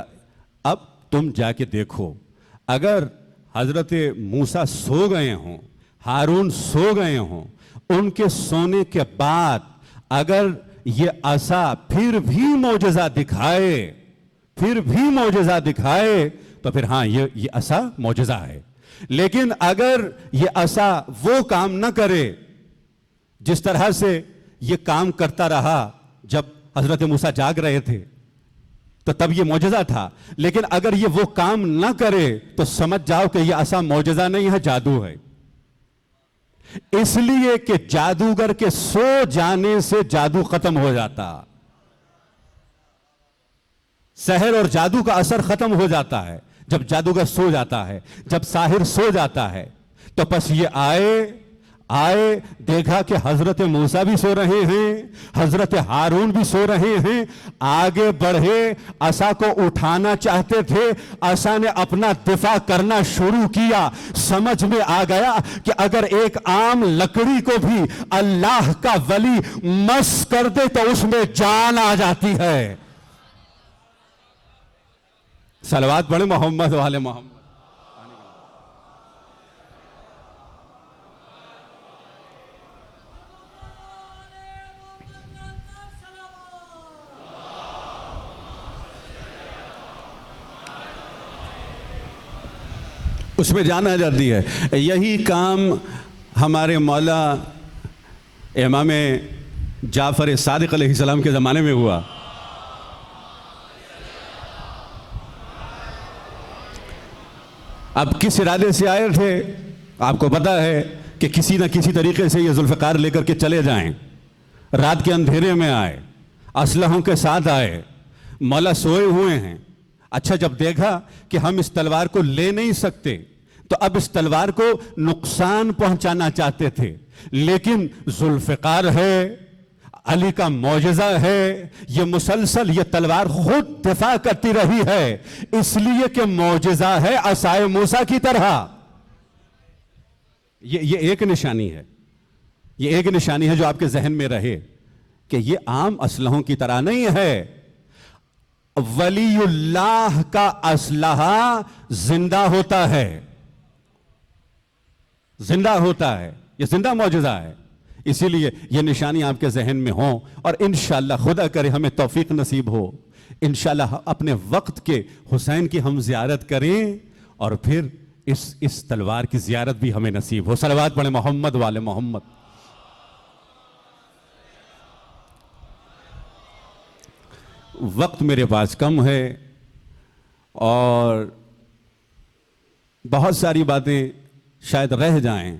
اب تم جا کے دیکھو، اگر حضرت موسیٰ سو گئے ہوں، ہارون سو گئے ہوں، ان کے سونے کے بعد اگر یہ عصا پھر بھی معجزہ دکھائے تو پھر ہاں یہ عصا معجزہ ہے۔ لیکن اگر یہ عصا وہ کام نہ کرے جس طرح سے یہ کام کرتا رہا جب حضرت موسیٰ جاگ رہے تھے تو تب یہ معجزہ تھا، لیکن اگر یہ وہ کام نہ کرے تو سمجھ جاؤ کہ یہ ایسا معجزہ نہیں ہے، جادو ہے۔ اس لیے کہ جادوگر کے سو جانے سے جادو ختم ہو جاتا، سحر اور جادو کا اثر ختم ہو جاتا ہے جب جادوگر سو جاتا ہے، جب ساحر سو جاتا ہے۔ تو بس یہ آئے دیکھا کہ حضرت موسیٰ بھی سو رہے ہیں، حضرت ہارون بھی سو رہے ہیں، آگے بڑھے، عصا کو اٹھانا چاہتے تھے، عصا نے اپنا دفاع کرنا شروع کیا۔ سمجھ میں آ گیا کہ اگر ایک عام لکڑی کو بھی اللہ کا ولی مس کر دے تو اس میں جان آ جاتی ہے۔ صلوات پڑھیں محمد والے محمد۔ اس میں جان آ جاتی ہے۔ یہی کام ہمارے مولا امام جعفر صادق علیہ السلام کے زمانے میں ہوا۔ اب کس ارادے سے آئے تھے آپ کو پتا ہے کہ کسی نہ کسی طریقے سے یہ ذوالفقار لے کر کے چلے جائیں۔ رات کے اندھیرے میں آئے، اسلحوں کے ساتھ آئے، مولا سوئے ہوئے ہیں۔ اچھا جب دیکھا کہ ہم اس تلوار کو لے نہیں سکتے تو اب اس تلوار کو نقصان پہنچانا چاہتے تھے، لیکن ذوالفقار ہے، علی کا معجزہ ہے، یہ مسلسل یہ تلوار خود دفاع کرتی رہی ہے، اس لیے کہ معجزہ ہے عصائے موسیٰ کی طرح۔ یہ ایک نشانی ہے، یہ ایک نشانی ہے جو آپ کے ذہن میں رہے کہ یہ عام اسلحوں کی طرح نہیں ہے۔ ولی اللہ کا اسلحہ زندہ ہوتا ہے، زندہ ہوتا ہے، یہ زندہ معجزہ ہے۔ اسی لیے یہ نشانی آپ کے ذہن میں ہوں، اور انشاءاللہ خدا کرے ہمیں توفیق نصیب ہو، انشاءاللہ اپنے وقت کے حسین کی ہم زیارت کریں، اور پھر اس تلوار کی زیارت بھی ہمیں نصیب ہو۔ صلوات پڑھیں محمد والے محمد۔ وقت میرے پاس کم ہے اور بہت ساری باتیں شاید رہ جائیں،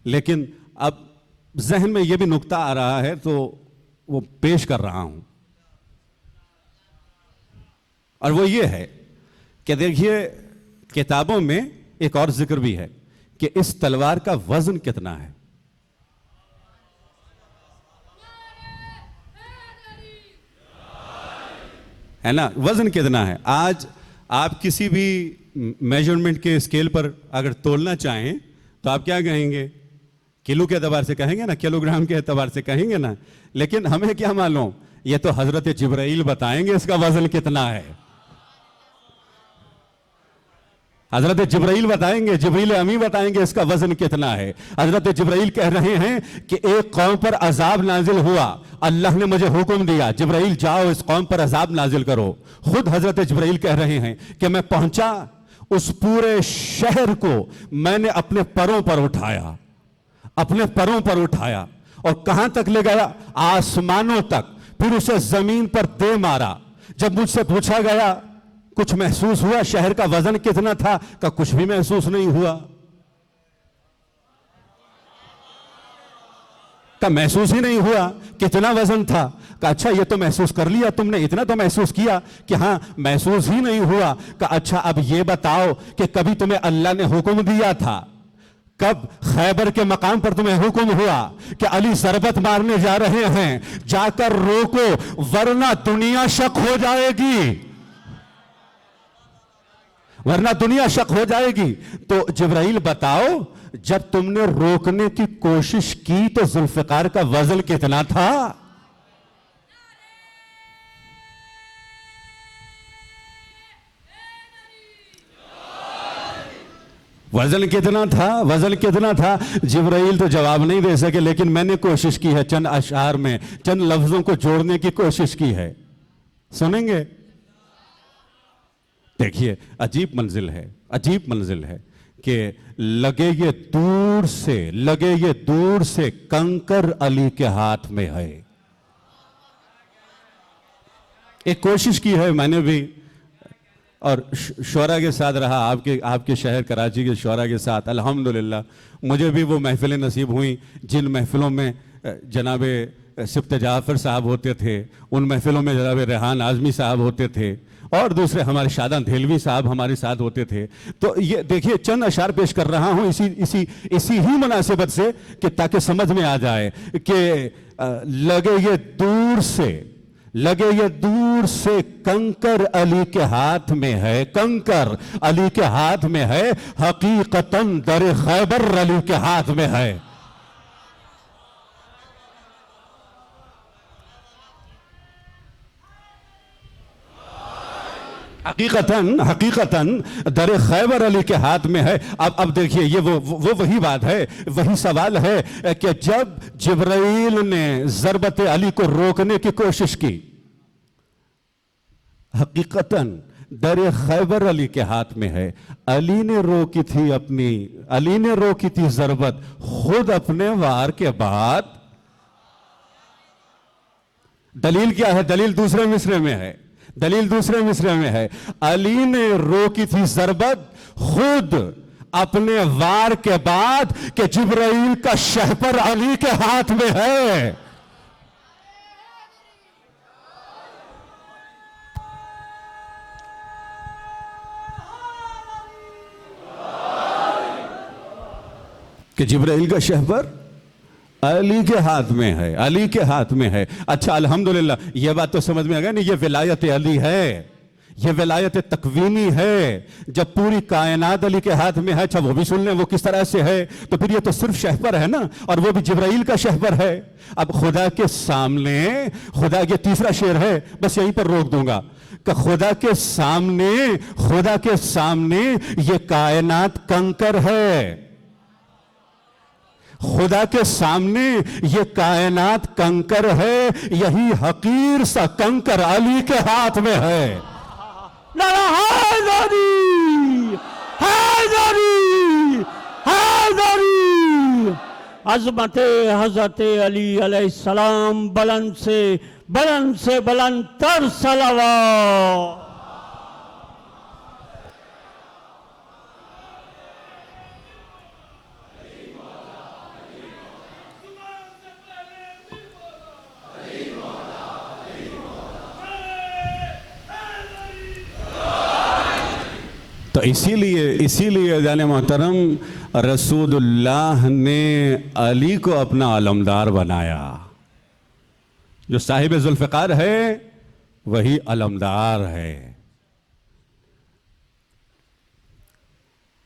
لیکن اب ذہن میں یہ بھی نکتہ آ رہا ہے تو وہ پیش کر رہا ہوں، اور وہ یہ ہے کہ دیکھیے کتابوں میں ایک اور ذکر بھی ہے کہ اس تلوار کا وزن کتنا ہے نا، وزن کتنا ہے۔ آج آپ کسی بھی میجرمنٹ کے اسکیل پر اگر تولنا چاہیں تو آپ کیا کہیں گے؟ کلو کے اعتبار سے کہیں گے نا، کلو گرام کے اعتبار سے کہیں گے نا، لیکن ہمیں کیا معلوم، یہ تو حضرت جبرائیل بتائیں گے اس کا وزن کتنا ہے۔ حضرت جبرائیل بتائیں گے، جبریل امی بتائیں گے اس کا وزن کتنا ہے۔ حضرت جبرائیل کہہ رہے ہیں کہ ایک قوم پر عذاب نازل ہوا، اللہ نے مجھے حکم دیا جبرائیل جاؤ اس قوم پر عذاب نازل کرو۔ خود حضرت جبرائیل کہہ رہے ہیں کہ میں پہنچا، اس پورے شہر کو میں نے اپنے پروں پر اٹھایا، اپنے پروں پر اٹھایا، اور کہاں تک لے گیا؟ آسمانوں تک، پھر اسے زمین پر دے مارا۔ جب مجھ سے پوچھا گیا کچھ محسوس ہوا، شہر کا وزن کتنا تھا؟ کہ کچھ بھی محسوس نہیں ہوا۔ کہ محسوس ہی نہیں ہوا، کتنا وزن تھا؟ کہ اچھا یہ تو محسوس کر لیا تم نے، اتنا تو محسوس کیا کہ ہاں محسوس ہی نہیں ہوا۔ کہ اچھا اب یہ بتاؤ کہ کبھی تمہیں اللہ نے حکم دیا تھا، کب خیبر کے مقام پر تمہیں حکم ہوا کہ علی ضربت مارنے جا رہے ہیں، جا کر روکو ورنہ دنیا شک ہو جائے گی، ورنہ دنیا شک ہو جائے گی۔ تو جبرائیل بتاؤ جب تم نے روکنے کی کوشش کی تو ذوالفقار کا وزن کتنا تھا؟ وزن کتنا تھا؟ وزن کتنا تھا؟ جبرائیل تو جواب نہیں دے سکے، لیکن میں نے کوشش کی ہے، چند اشعار میں چند لفظوں کو جوڑنے کی کوشش کی ہے، سنیں گے؟ دیکھیے عجیب منزل ہے، عجیب منزل ہے کہ لگے یہ دور سے کنکر علی کے ہاتھ میں ہے. ایک کوشش کی ہے میں نے بھی، اور شعراء کے ساتھ رہا، آپ کے شہر کراچی کے شعراء کے ساتھ. الحمدللہ مجھے بھی وہ محفلیں نصیب ہوئیں جن محفلوں میں جناب سبط جعفر صاحب ہوتے تھے، ان محفلوں میں جناب ریحان اعظمی صاحب ہوتے تھے، اور دوسرے ہمارے شاداں دھیلوی صاحب ہمارے ساتھ ہوتے تھے. تو یہ دیکھیے چند اشعار پیش کر رہا ہوں اسی ہی مناسبت سے، کہ تاکہ سمجھ میں آ جائے کہ لگے یہ دور سے کنکر علی کے ہاتھ میں ہے، کنکر علی کے ہاتھ میں ہے، حقیقتاً در خیبر علی کے ہاتھ میں ہے. حقیقتاً در خیبر علی کے ہاتھ میں ہے. اب دیکھیے یہ وہی بات ہے، وہی سوال ہے کہ جب جبرائیل نے ضربت علی کو روکنے کی کوشش کی، حقیقتاً در خیبر علی کے ہاتھ میں ہے. علی نے روکی تھی ضربت خود اپنے وار کے بعد. دلیل کیا ہے؟ دلیل دوسرے مصرعے میں ہے. علی نے روکی تھی ضربت خود اپنے وار کے بعد کہ جبرائیل کا شہپر علی کے ہاتھ میں ہے. کہ جبرائیل کا شہپر علی کے ہاتھ میں ہے. اچھا الحمدللہ یہ بات تو سمجھ میں آ گیا. نہیں، یہ ولایت علی ہے، یہ ولایت تکوینی ہے. جب پوری کائنات علی کے ہاتھ میں ہے، اچھا وہ بھی سن لیں وہ کس طرح سے ہے. تو پھر یہ تو صرف شہپر ہے نا، اور وہ بھی جبرائیل کا شہپر ہے. اب خدا کے سامنے، یہ تیسرا شعر ہے، بس یہیں پر روک دوں گا، کہ خدا کے سامنے یہ کائنات کنکر ہے. خدا کے سامنے یہ کائنات کنکر ہے، یہی حقیر سا کنکر علی کے ہاتھ میں ہے. حیدری عظمت حضرت علی علیہ السلام، بلند سے بلند تر صلوات. تو اسی لیے جانے محترم رسول اللہ نے علی کو اپنا علمدار بنایا. جو صاحب ذوالفقار ہے وہی علمدار ہے.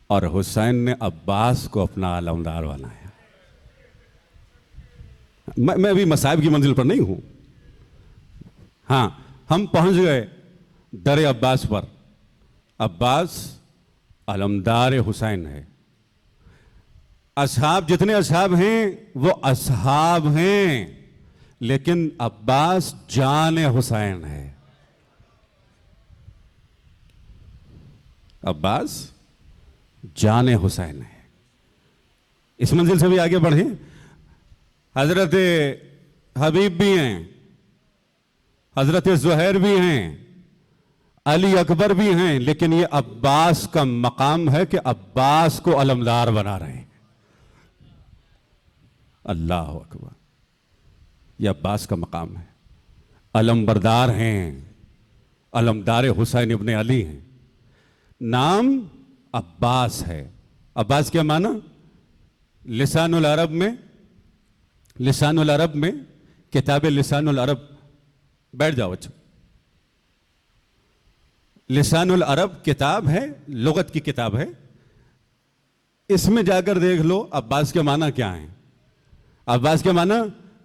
اور حسین نے عباس کو اپنا علمدار بنایا. میں ابھی مصائب کی منزل پر نہیں ہوں. ہاں، ہم پہنچ گئے در عباس پر. عباس علمدار حسین ہے. اصحاب جتنے اصحاب ہیں وہ اصحاب ہیں، لیکن عباس جان حسین ہے. عباس جان حسین ہے. اس منزل سے بھی آگے بڑھیں. حضرت حبیب بھی ہیں، حضرت زہیر بھی ہیں، علی اکبر بھی ہیں، لیکن یہ عباس کا مقام ہے کہ عباس کو علمدار بنا رہے ہیں. اللہ اکبر، یہ عباس کا مقام ہے. علمبردار ہیں، علمدار حسین ابن علی ہیں. نام عباس ہے. عباس کیا معنی؟ لسان العرب میں کتاب لسان العرب، بیٹھ جاؤ اچھا. لسان العرب کتاب ہے، لغت کی کتاب ہے. اس میں جا کر دیکھ لو عباس کے معنی کیا ہیں. عباس کے معنی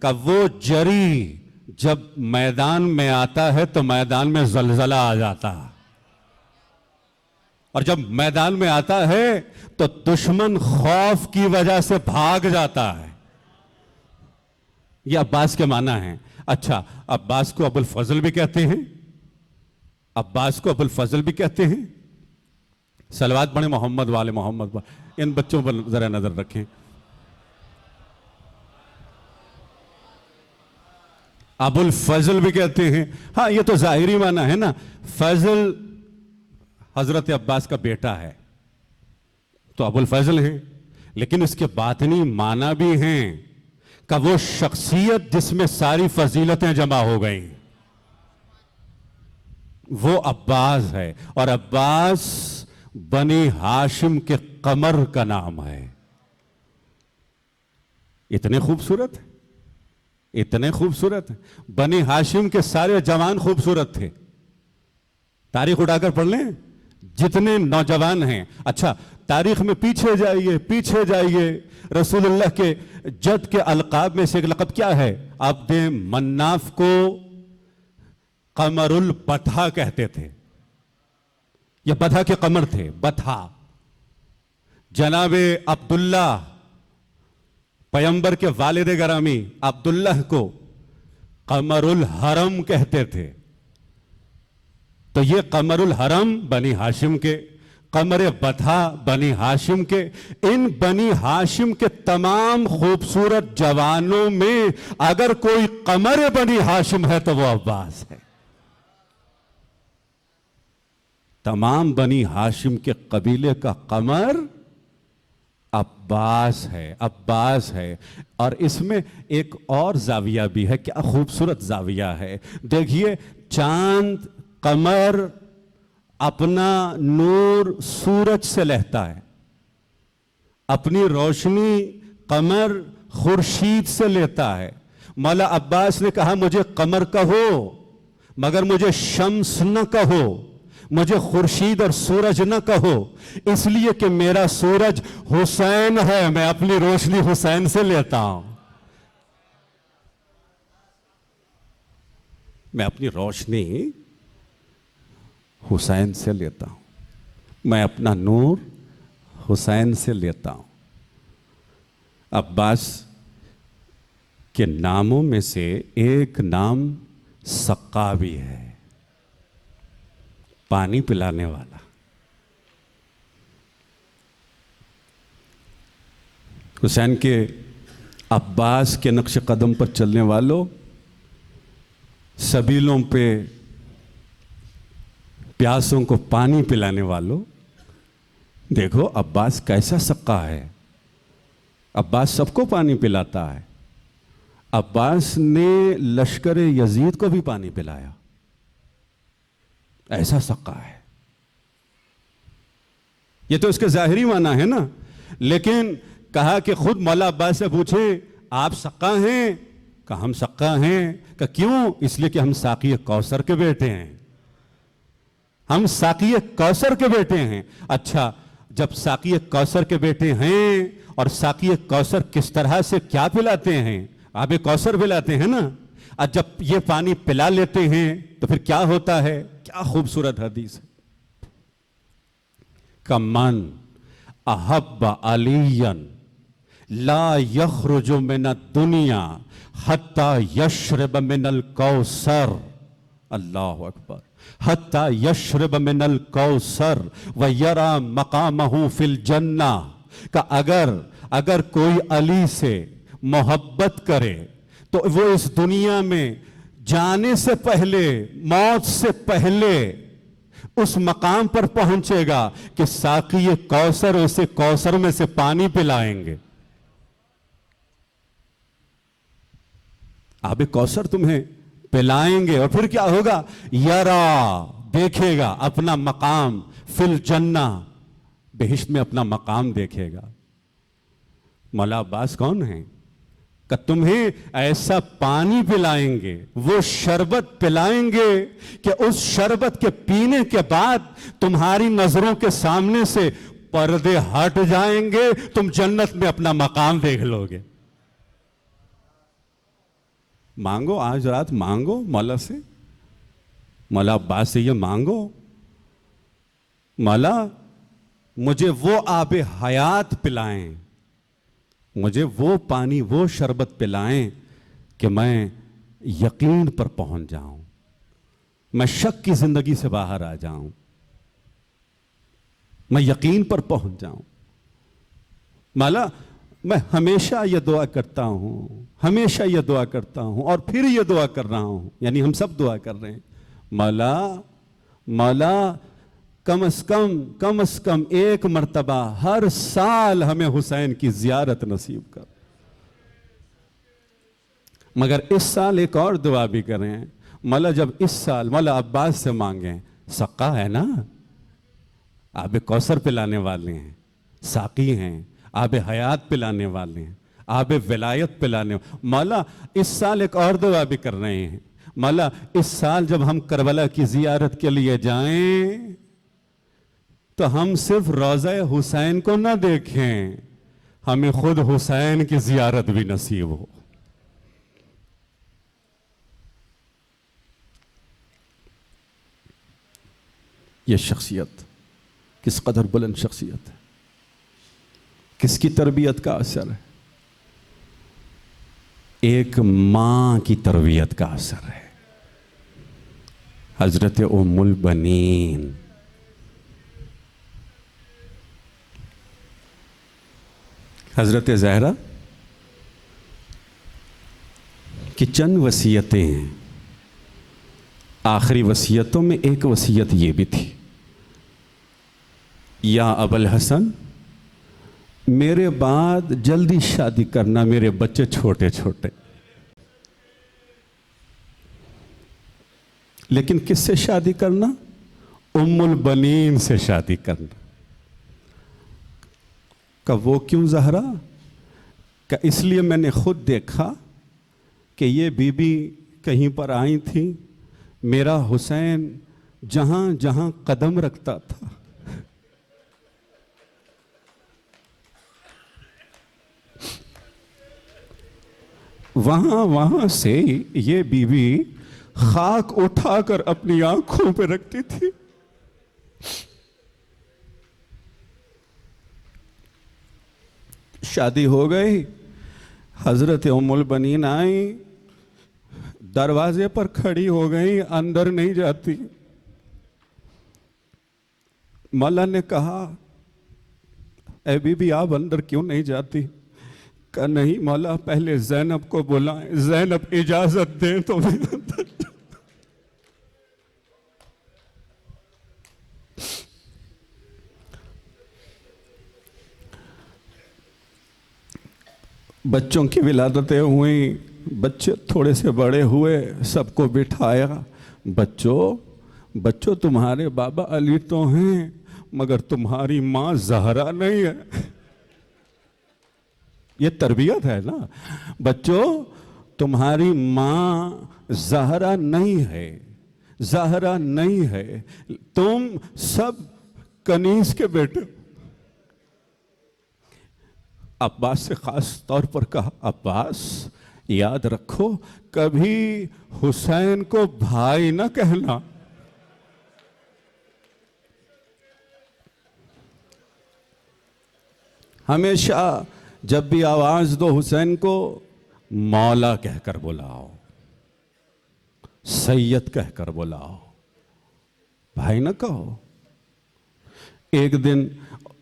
کہ وہ جری جب میدان میں آتا ہے تو میدان میں زلزلہ آ جاتا ہے، اور جب میدان میں آتا ہے تو دشمن خوف کی وجہ سے بھاگ جاتا ہے. یہ عباس کے معنی ہیں. اچھا، عباس کو ابو الفضل بھی کہتے ہیں. صلوات پڑھیں محمد والے محمد والے. ان بچوں پر ذرا نظر رکھیں. ابو الفضل بھی کہتے ہیں. ہاں یہ تو ظاہری معنی ہے نا, فضل حضرت عباس کا بیٹا ہے تو ابو الفضل ہیں, لیکن اس کے باطنی معنی بھی ہیں کہ وہ شخصیت جس میں ساری فضیلتیں جمع ہو گئیں, وہ عباس ہے. اور عباس بنی ہاشم کے قمر کا نام ہے. اتنے خوبصورت, اتنے خوبصورت. بنی ہاشم کے سارے جوان خوبصورت تھے. تاریخ اٹھا کر پڑھ لیں جتنے نوجوان ہیں. اچھا تاریخ میں پیچھے جائیے, پیچھے جائیے. رسول اللہ کے جد کے القاب میں سے ایک لقب کیا ہے؟ عبد مناف کو قمر البطحا کہتے تھے. یہ بطحا کے قمر تھے, بطحا. جناب عبداللہ پیغمبر کے والد گرامی عبداللہ کو قمر الحرم کہتے تھے. تو یہ قمر الحرم بنی ہاشم کے, قمر بطحا بنی ہاشم کے. ان بنی ہاشم کے تمام خوبصورت جوانوں میں اگر کوئی قمر بنی ہاشم ہے تو وہ عباس ہے. تمام بنی ہاشم کے قبیلے کا قمر عباس ہے, عباس ہے. اور اس میں ایک اور زاویہ بھی ہے. کیا خوبصورت زاویہ ہے. دیکھیے چاند, قمر اپنا نور سورج سے لیتا ہے, اپنی روشنی قمر خورشید سے لیتا ہے. مولا عباس نے کہا مجھے قمر کہو مگر مجھے شمس نہ کہو, مجھے خورشید اور سورج نہ کہو, اس لیے کہ میرا سورج حسین ہے, میں اپنی روشنی حسین سے لیتا ہوں. میں اپنی روشنی حسین سے لیتا ہوں, میں اپنا نور حسین سے لیتا ہوں. عباس کے ناموں میں سے ایک نام سقا بھی ہے, پانی پلانے والا. حسین کے عباس کے نقش قدم پر چلنے والوں, سبیلوں پہ پیاسوں کو پانی پلانے والوں, دیکھو عباس کیسا سقا ہے. عباس سب کو پانی پلاتا ہے. عباس نے لشکر یزید کو بھی پانی پلایا, ایسا سقا ہے. یہ تو اس کے ظاہری معنی ہے نا, لیکن کہا کہ خود مولا عباس سے پوچھیں آپ سقا ہیں؟ کہ ہم سقا ہیں. کہ کیوں؟ اس لیے کہ ہم ساقی کوثر کے بیٹے ہیں, ہم ساقی کوثر کے بیٹے ہیں. اچھا جب ساقی کوثر کے بیٹے ہیں, اور ساقی کوثر کس طرح سے کیا پلاتے ہیں؟ آب کوثر پلاتے ہیں نا. اور جب یہ پانی پلا لیتے ہیں تو پھر کیا ہوتا ہے؟ کیا خوبصورت حدیث ہے. کمن احب علیًا لا یخرج من الدنیا حتی یشرب من الکوثر. اللہ اکبر. حتی یشرب من الکوثر ویرا مقامہ فی الجنہ. کہ اگر کوئی علی سے محبت کرے تو وہ اس دنیا میں جانے سے پہلے, موت سے پہلے اس مقام پر پہنچے گا کہ ساقی کوثر اسے کوثر میں سے پانی پلائیں گے. آب کوثر تمہیں پلائیں گے, اور پھر کیا ہوگا؟ یرا, دیکھے گا اپنا مقام, فی الجنہ, بہشت میں اپنا مقام دیکھے گا. مولا عباس کون ہیں؟ کہ تمہیں ایسا پانی پلائیں گے, وہ شربت پلائیں گے کہ اس شربت کے پینے کے بعد تمہاری نظروں کے سامنے سے پردے ہٹ جائیں گے, تم جنت میں اپنا مقام دیکھ لو گے. مانگو, آج رات مانگو مولا سے, مولا عباس سے یہ مانگو, مولا مجھے وہ آب حیات پلائیں, مجھے وہ پانی, وہ شربت پلائیں کہ میں یقین پر پہنچ جاؤں, میں شک کی زندگی سے باہر آ جاؤں. میں یقین پر پہنچ جاؤں۔ مولا میں ہمیشہ یہ دعا کرتا ہوں، ہمیشہ یہ دعا کرتا ہوں، اور پھر یہ دعا کر رہا ہوں، یعنی ہم سب دعا کر رہے ہیں، مولا مولا کم از کم ایک مرتبہ ہر سال ہمیں حسین کی زیارت نصیب کر۔ مگر اس سال ایک اور دعا بھی کریں، مولا جب اس سال مولا عباس سے مانگیں، سقا ہے نا، آب کوثر پلانے والے ہیں، ساقی ہیں، آب حیات پلانے والے ہیں، آب ولایت پلانے والے، مولا اس سال ایک اور دعا بھی کر رہے ہیں، مولا اس سال جب ہم کربلا کی زیارت کے لیے جائیں تو ہم صرف روضہ حسین کو نہ دیکھیں، ہمیں خود حسین کی زیارت بھی نصیب ہو۔ یہ شخصیت کس قدر بلند شخصیت ہے، کس کی تربیت کا اثر ہے؟ ایک ماں کی تربیت کا اثر ہے۔ حضرت ام البنین حضرت زہرا کی چند وصیتیں ہیں، آخری وصیتوں میں ایک وصیت یہ بھی تھی، یا ابو الحسن میرے بعد جلدی شادی کرنا، میرے بچے چھوٹے چھوٹے۔ لیکن کس سے شادی کرنا؟ ام البنین سے شادی کرنا۔ کہ وہ کیوں زہرا؟ کہ اس لیے میں نے خود دیکھا کہ یہ بی بی کہیں پر آئی تھی، میرا حسین جہاں جہاں قدم رکھتا تھا وہاں سے یہ بی بی خاک اٹھا کر اپنی آنکھوں پہ رکھتی تھی۔ شادی ہو گئی، حضرت ام البنین آئیں، دروازے پر کھڑی ہو گئی، اندر نہیں جاتی۔ مولا نے کہا اے بی بی آپ اندر کیوں نہیں جاتی؟ کہا نہیں مولا پہلے زینب کو بلائیں، زینب اجازت دیں تو میں اندر جاؤں۔ بچوں کی ولادتیں ہوئیں، بچے تھوڑے سے بڑے ہوئے، سب کو بٹھایا، بچوں تمہارے بابا علی تو ہیں مگر تمہاری ماں زہرا نہیں ہے۔ یہ تربیت ہے نا، بچوں تمہاری ماں زہرا نہیں ہے، زہرا نہیں ہے، تم سب کنیز کے بیٹے۔ عباس سے خاص طور پر کہا عباس یاد رکھو کبھی حسین کو بھائی نہ کہنا۔ ہمیشہ جب بھی آواز دو حسین کو مولا کہہ کر بلاؤ، سید کہہ کر بلاؤ، بھائی نہ کہو۔ ایک دن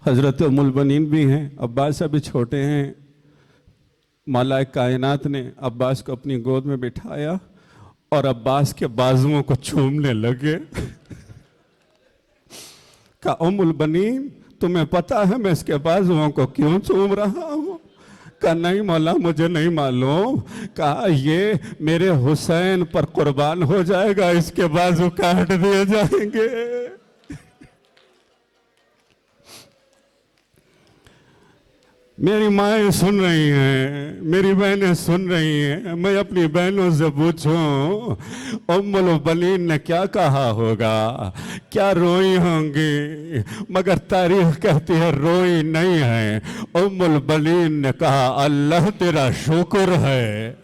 حضرت ام البنین بھی ہیں، عباس ابھی چھوٹے ہیں، مولا کائنات نے عباس کو اپنی گود میں بٹھایا اور عباس کے بازوؤں کو چومنے لگے۔ کہا ام البنین تمہیں پتا ہے میں اس کے بازوؤں کو کیوں چوم رہا ہوں؟ کہا نہیں مولا مجھے نہیں معلوم۔ کہا یہ میرے حسین پر قربان ہو جائے گا، اس کے بازو کاٹ دیے جائیں گے۔ میری مائیں سن رہی ہیں، میری بہنیں سن رہی ہیں، میں اپنی بہنوں سے پوچھوں ام البنین نے کیا کہا ہوگا، کیا روئی ہوں گی؟ مگر تاریخ کہتی ہے روئی نہیں ہے، ام البنین نے کہا اللہ تیرا شکر ہے۔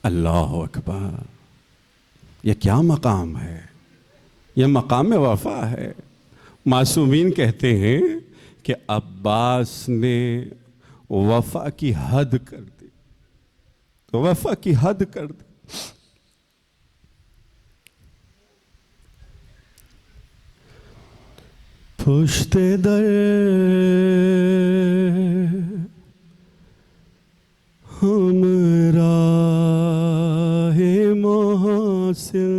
اللہ اکبر، یہ کیا مقام ہے؟ یہ مقام وفا ہے۔ معصومین کہتے ہیں کہ عباس نے وفا کی حد کر دی۔ تو وفا کی حد کر دے. پشت در ہم راہ محسن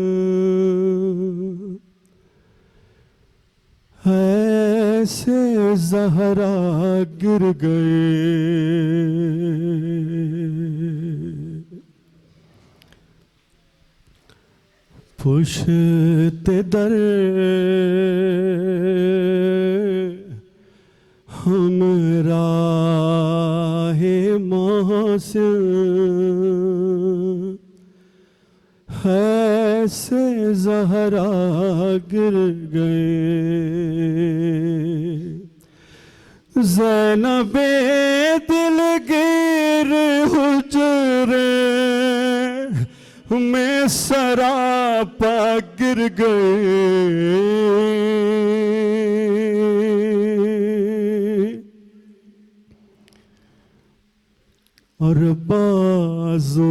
ایسے زہرا گر گئے. پشت در ہم راہ محسن ایسے زہرا گر گئے. زینب دلگیر حجرے میں سراپا گر گئے. اور بازوں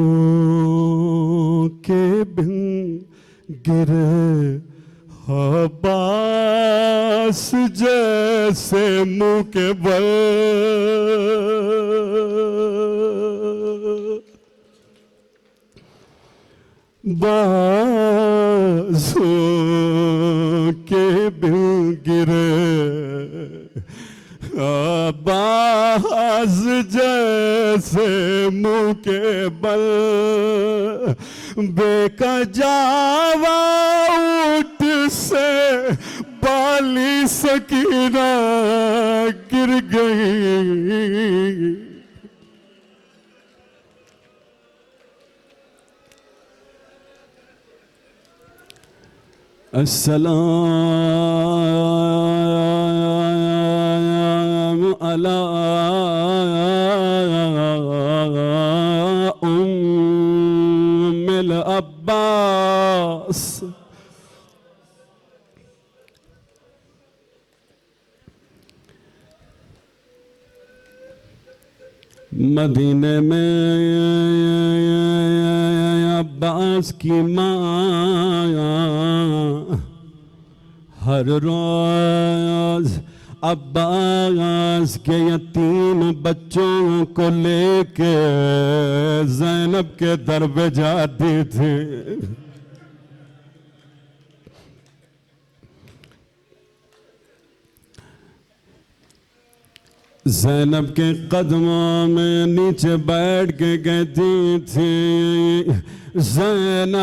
کے بن گرے عباس جیسے منہ کے بل. بازوں کے بن گرے عباس جیسے منہ کے بل. بے کجاوا اونٹ سے بالی سکینہ گر گئی. السلام علی ام العباس. مدینے میں عباس کی ماں ہر روز عباس کے یتیم بچوں کو لے کے زینب کے در پہ جاتی تھی. زینب کے قدموں میں نیچے بیٹھ کے کہتی تھی زینب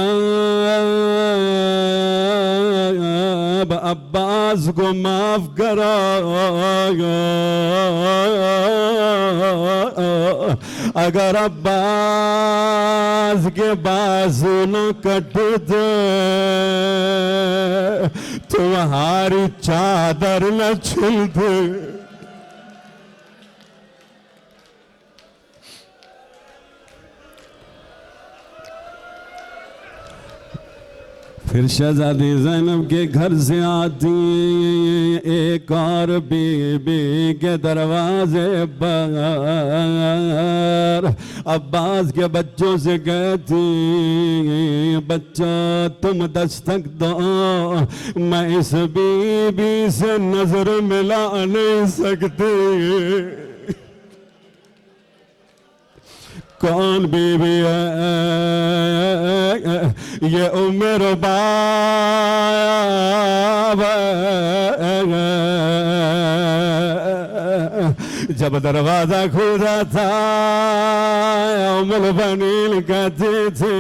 عباس کو معاف کرا. اگر عباس کے بازو نہ کٹتے تمہاری چادر نہ چھلتے. پھر شہزادی زینب کے گھر سے آتی ایک اور بی بی کے دروازے پر عباس کے بچوں سے کہتی بچہ تم دستک دو میں اس بی بی سے نظر ملا نہیں سکتی. کون بی بی ہے؟ یہ ام رباب. جب دروازہ کھولا تھا ام البنین کہتی تھی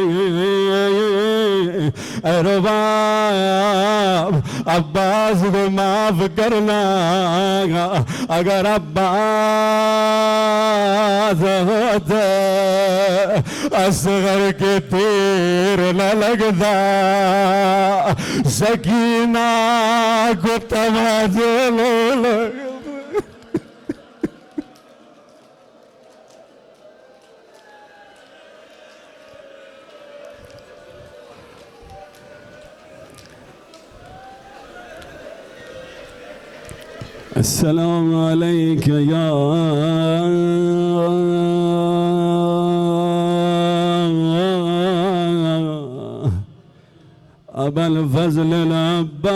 اے رباب عباس کو معاف کرنا. اگر عباس ہوتا اصغر کے تیر نہ لگتا سکینہ کو تماجے لگتا. السلام علیک یا أبا الفضل العباس.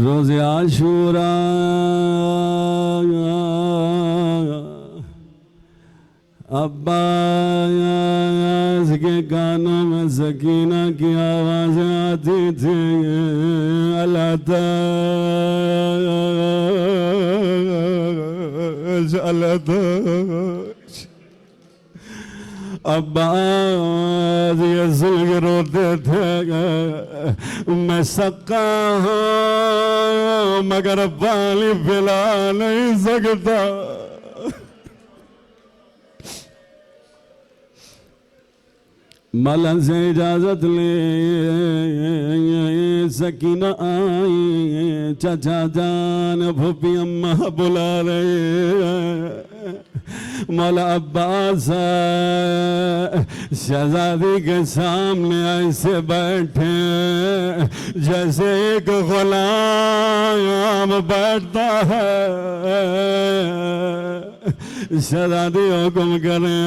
روز عاشوراء عباس کے کانوں میں سکینہ کی آوازیں آتی تھی، اللہ تاج اللہ تاج. عباس یہ سن کے روتے تھے، میں سقا ہوں مگر پانی پلا نہیں سکتا. مولا سے اجازت لے سکینہ آئی، چچا جان پھوپھی اماں بلا رہے. مولا عباس شہزادی کے سامنے ایسے بیٹھے جیسے ایک غلام بیٹھتا ہے. شہزادی حکم کریں،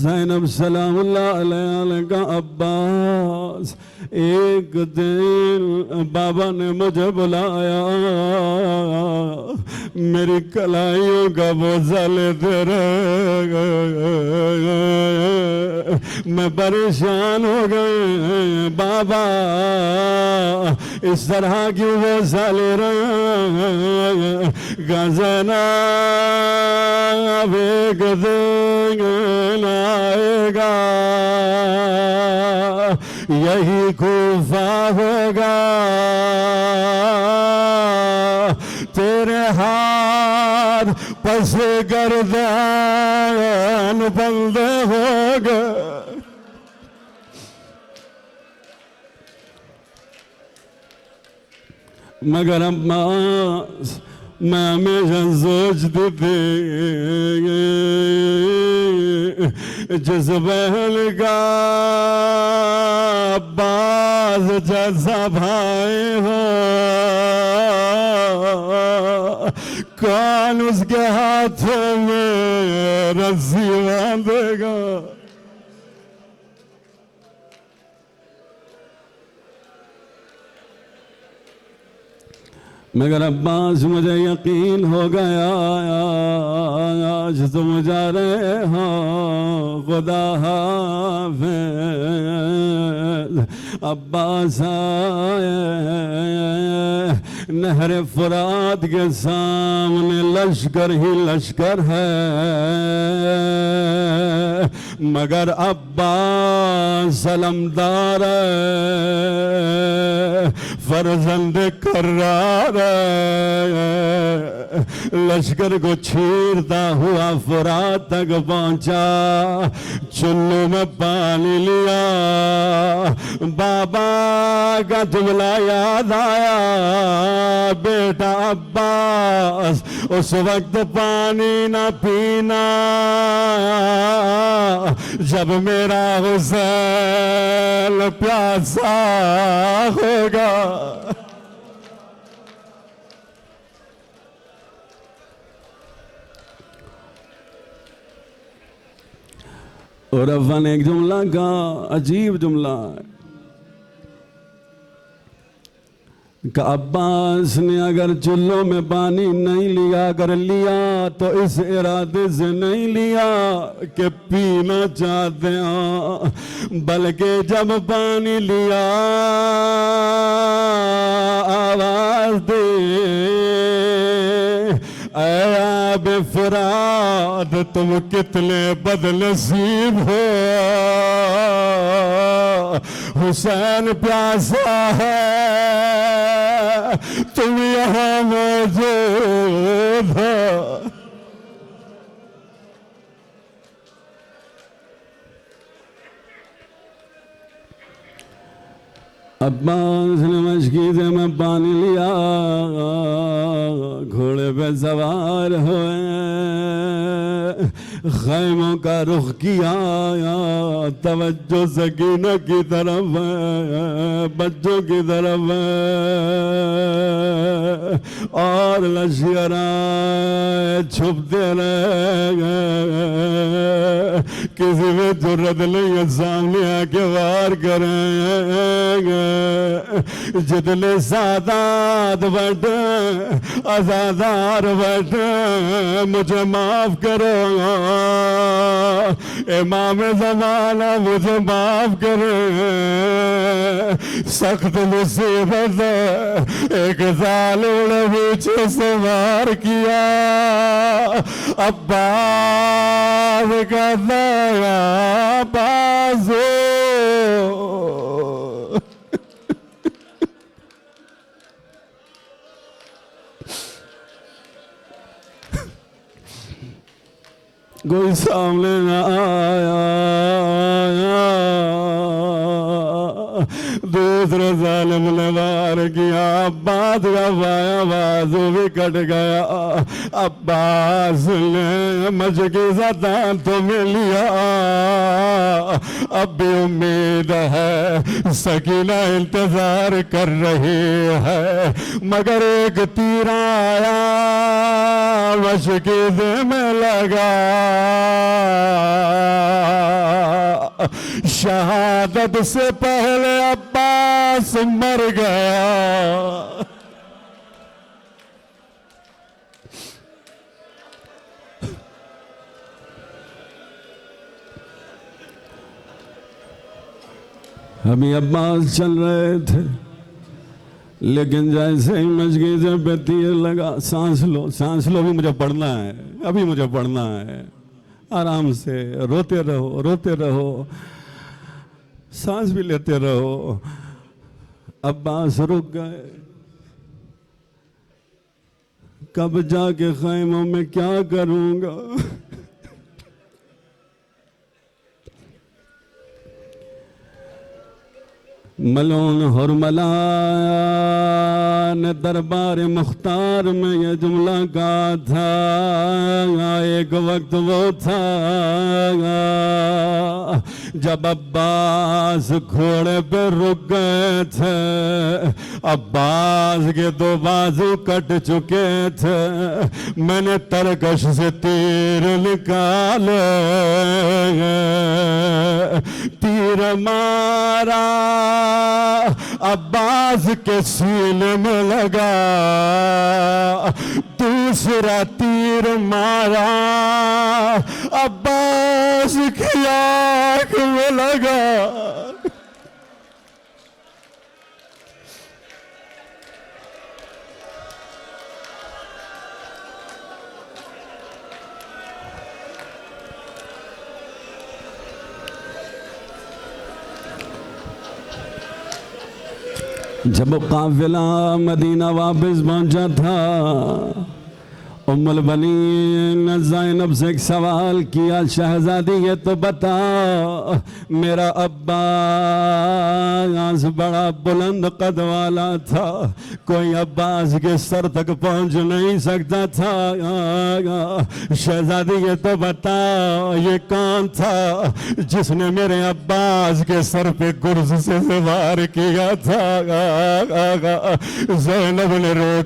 زینب سلام اللہ علیہ کا عباس ایک دن بابا نے مجھے بلایا، میری کلائیوں کا بوجھ لیتے رہے، میں پریشان ہو گئے. بابا اس طرح کیوں بوجھ لے رہے؟ زینب ایک دن آئے گا، یہی کوفہ ہوگا، تیرے ہاتھ پس گردن بندے ہوگا. مگر عباس میں ہمیشہ سوچتی تھی جس بہن کا عباس جیسا بھائی ہو، کون اس کے ہاتھوں میں رسی باندھے گا. مگر عباس مجھے یقین ہو گیا آج تم جا رہے ہو، خدا حافظ. عباس آئے، نہر فرات کے سامنے لشکر ہی لشکر ہے، مگر عباس علمدار ہے، فرزند کرار ہے. لشکر کو چھیرتا ہوا فرات تک پہنچا، چلو میں پانی لیا. بابا کا جملہ یاد آیا، بیٹا عباس اس وقت پانی نہ پینا جب میرا حسین پیاسا ہوگا. اور ابا نے ایک جملہ کہا، عجیب جملہ ہے کہ عباس نے اگر چلوں میں پانی نہیں لیا، اگر لیا تو اس ارادے سے نہیں لیا کہ پینا چاہتے ہیں، بلکہ جب پانی لیا آواز دی، اے آب فرات تم کتنے بدنصیب ہو، حسین پیاسا ہے، تم یہاں موجود ہو. عباس نے مشکیزے میں پانی لیا، گھوڑے پہ سوار ہوئے، خیموں کا رخ کیا، توجہ سکینہ کی طرف ہے، بچوں کی طرف ہے، اور لشکرائے چھپتے رہ گئے، کسی میں جرت نہیں ہے سامنے آ کے وار کریں گے۔ جتنے سادات بیٹھے ازادار بیٹھے مجھے معاف کرو، امام زمانہ مجھے معاف کرے، سخت مصیبت ہے، ایک ظالم نے پیچھے سے وار کیا، عباس کا دایا بازو، کوئی سامنے نہ آیا، دوسرے ظالم نے وار کیا، عباس کا بایاں بازو بھی کٹ گیا، عباس نے مشکی زدان تو میں لیا، اب بھی امید ہے، سکینہ انتظار کر رہی ہے، مگر ایک تیر آیا مشکی سے میں لگا، شہادت سے پہلے عباس مر گیا۔ ابھی عباس چل رہے تھے، لیکن جیسے ہی مشکی سے پہ تیر لگا، سانس لو بھی مجھے پڑھنا ہے، ابھی مجھے پڑھنا ہے، آرام سے روتے رہو، سانس بھی لیتے رہو۔ عباس رک گئے، کب جا کے خیموں میں کیا کروں گا، ملون حرملا نے دربار مختار میں یہ جملہ کہا تھا، ایک وقت وہ تھا جب عباس گھوڑے پہ رک گئے تھے، عباس کے دو بازو کٹ چکے تھے، میں نے ترکش سے تیر نکالے، تیر مارا عباس کے سینے میں لگا، دوسرا تیر مارا عباس کی آنکھ میں لگا، جب قافلہ مدینہ واپس پہنچا تھا، ام البنین نے زینب سے ایک سوال کیا، شہزادی یہ تو بتا، میرا عباس بڑا بلند قد والا تھا، کوئی عباس کے سر تک پہنچ نہیں سکتا تھا، شہزادی یہ تو بتا یہ کون تھا جس نے میرے عباس کے سر پہ گرز سے وار کیا تھا؟ زینب نے روک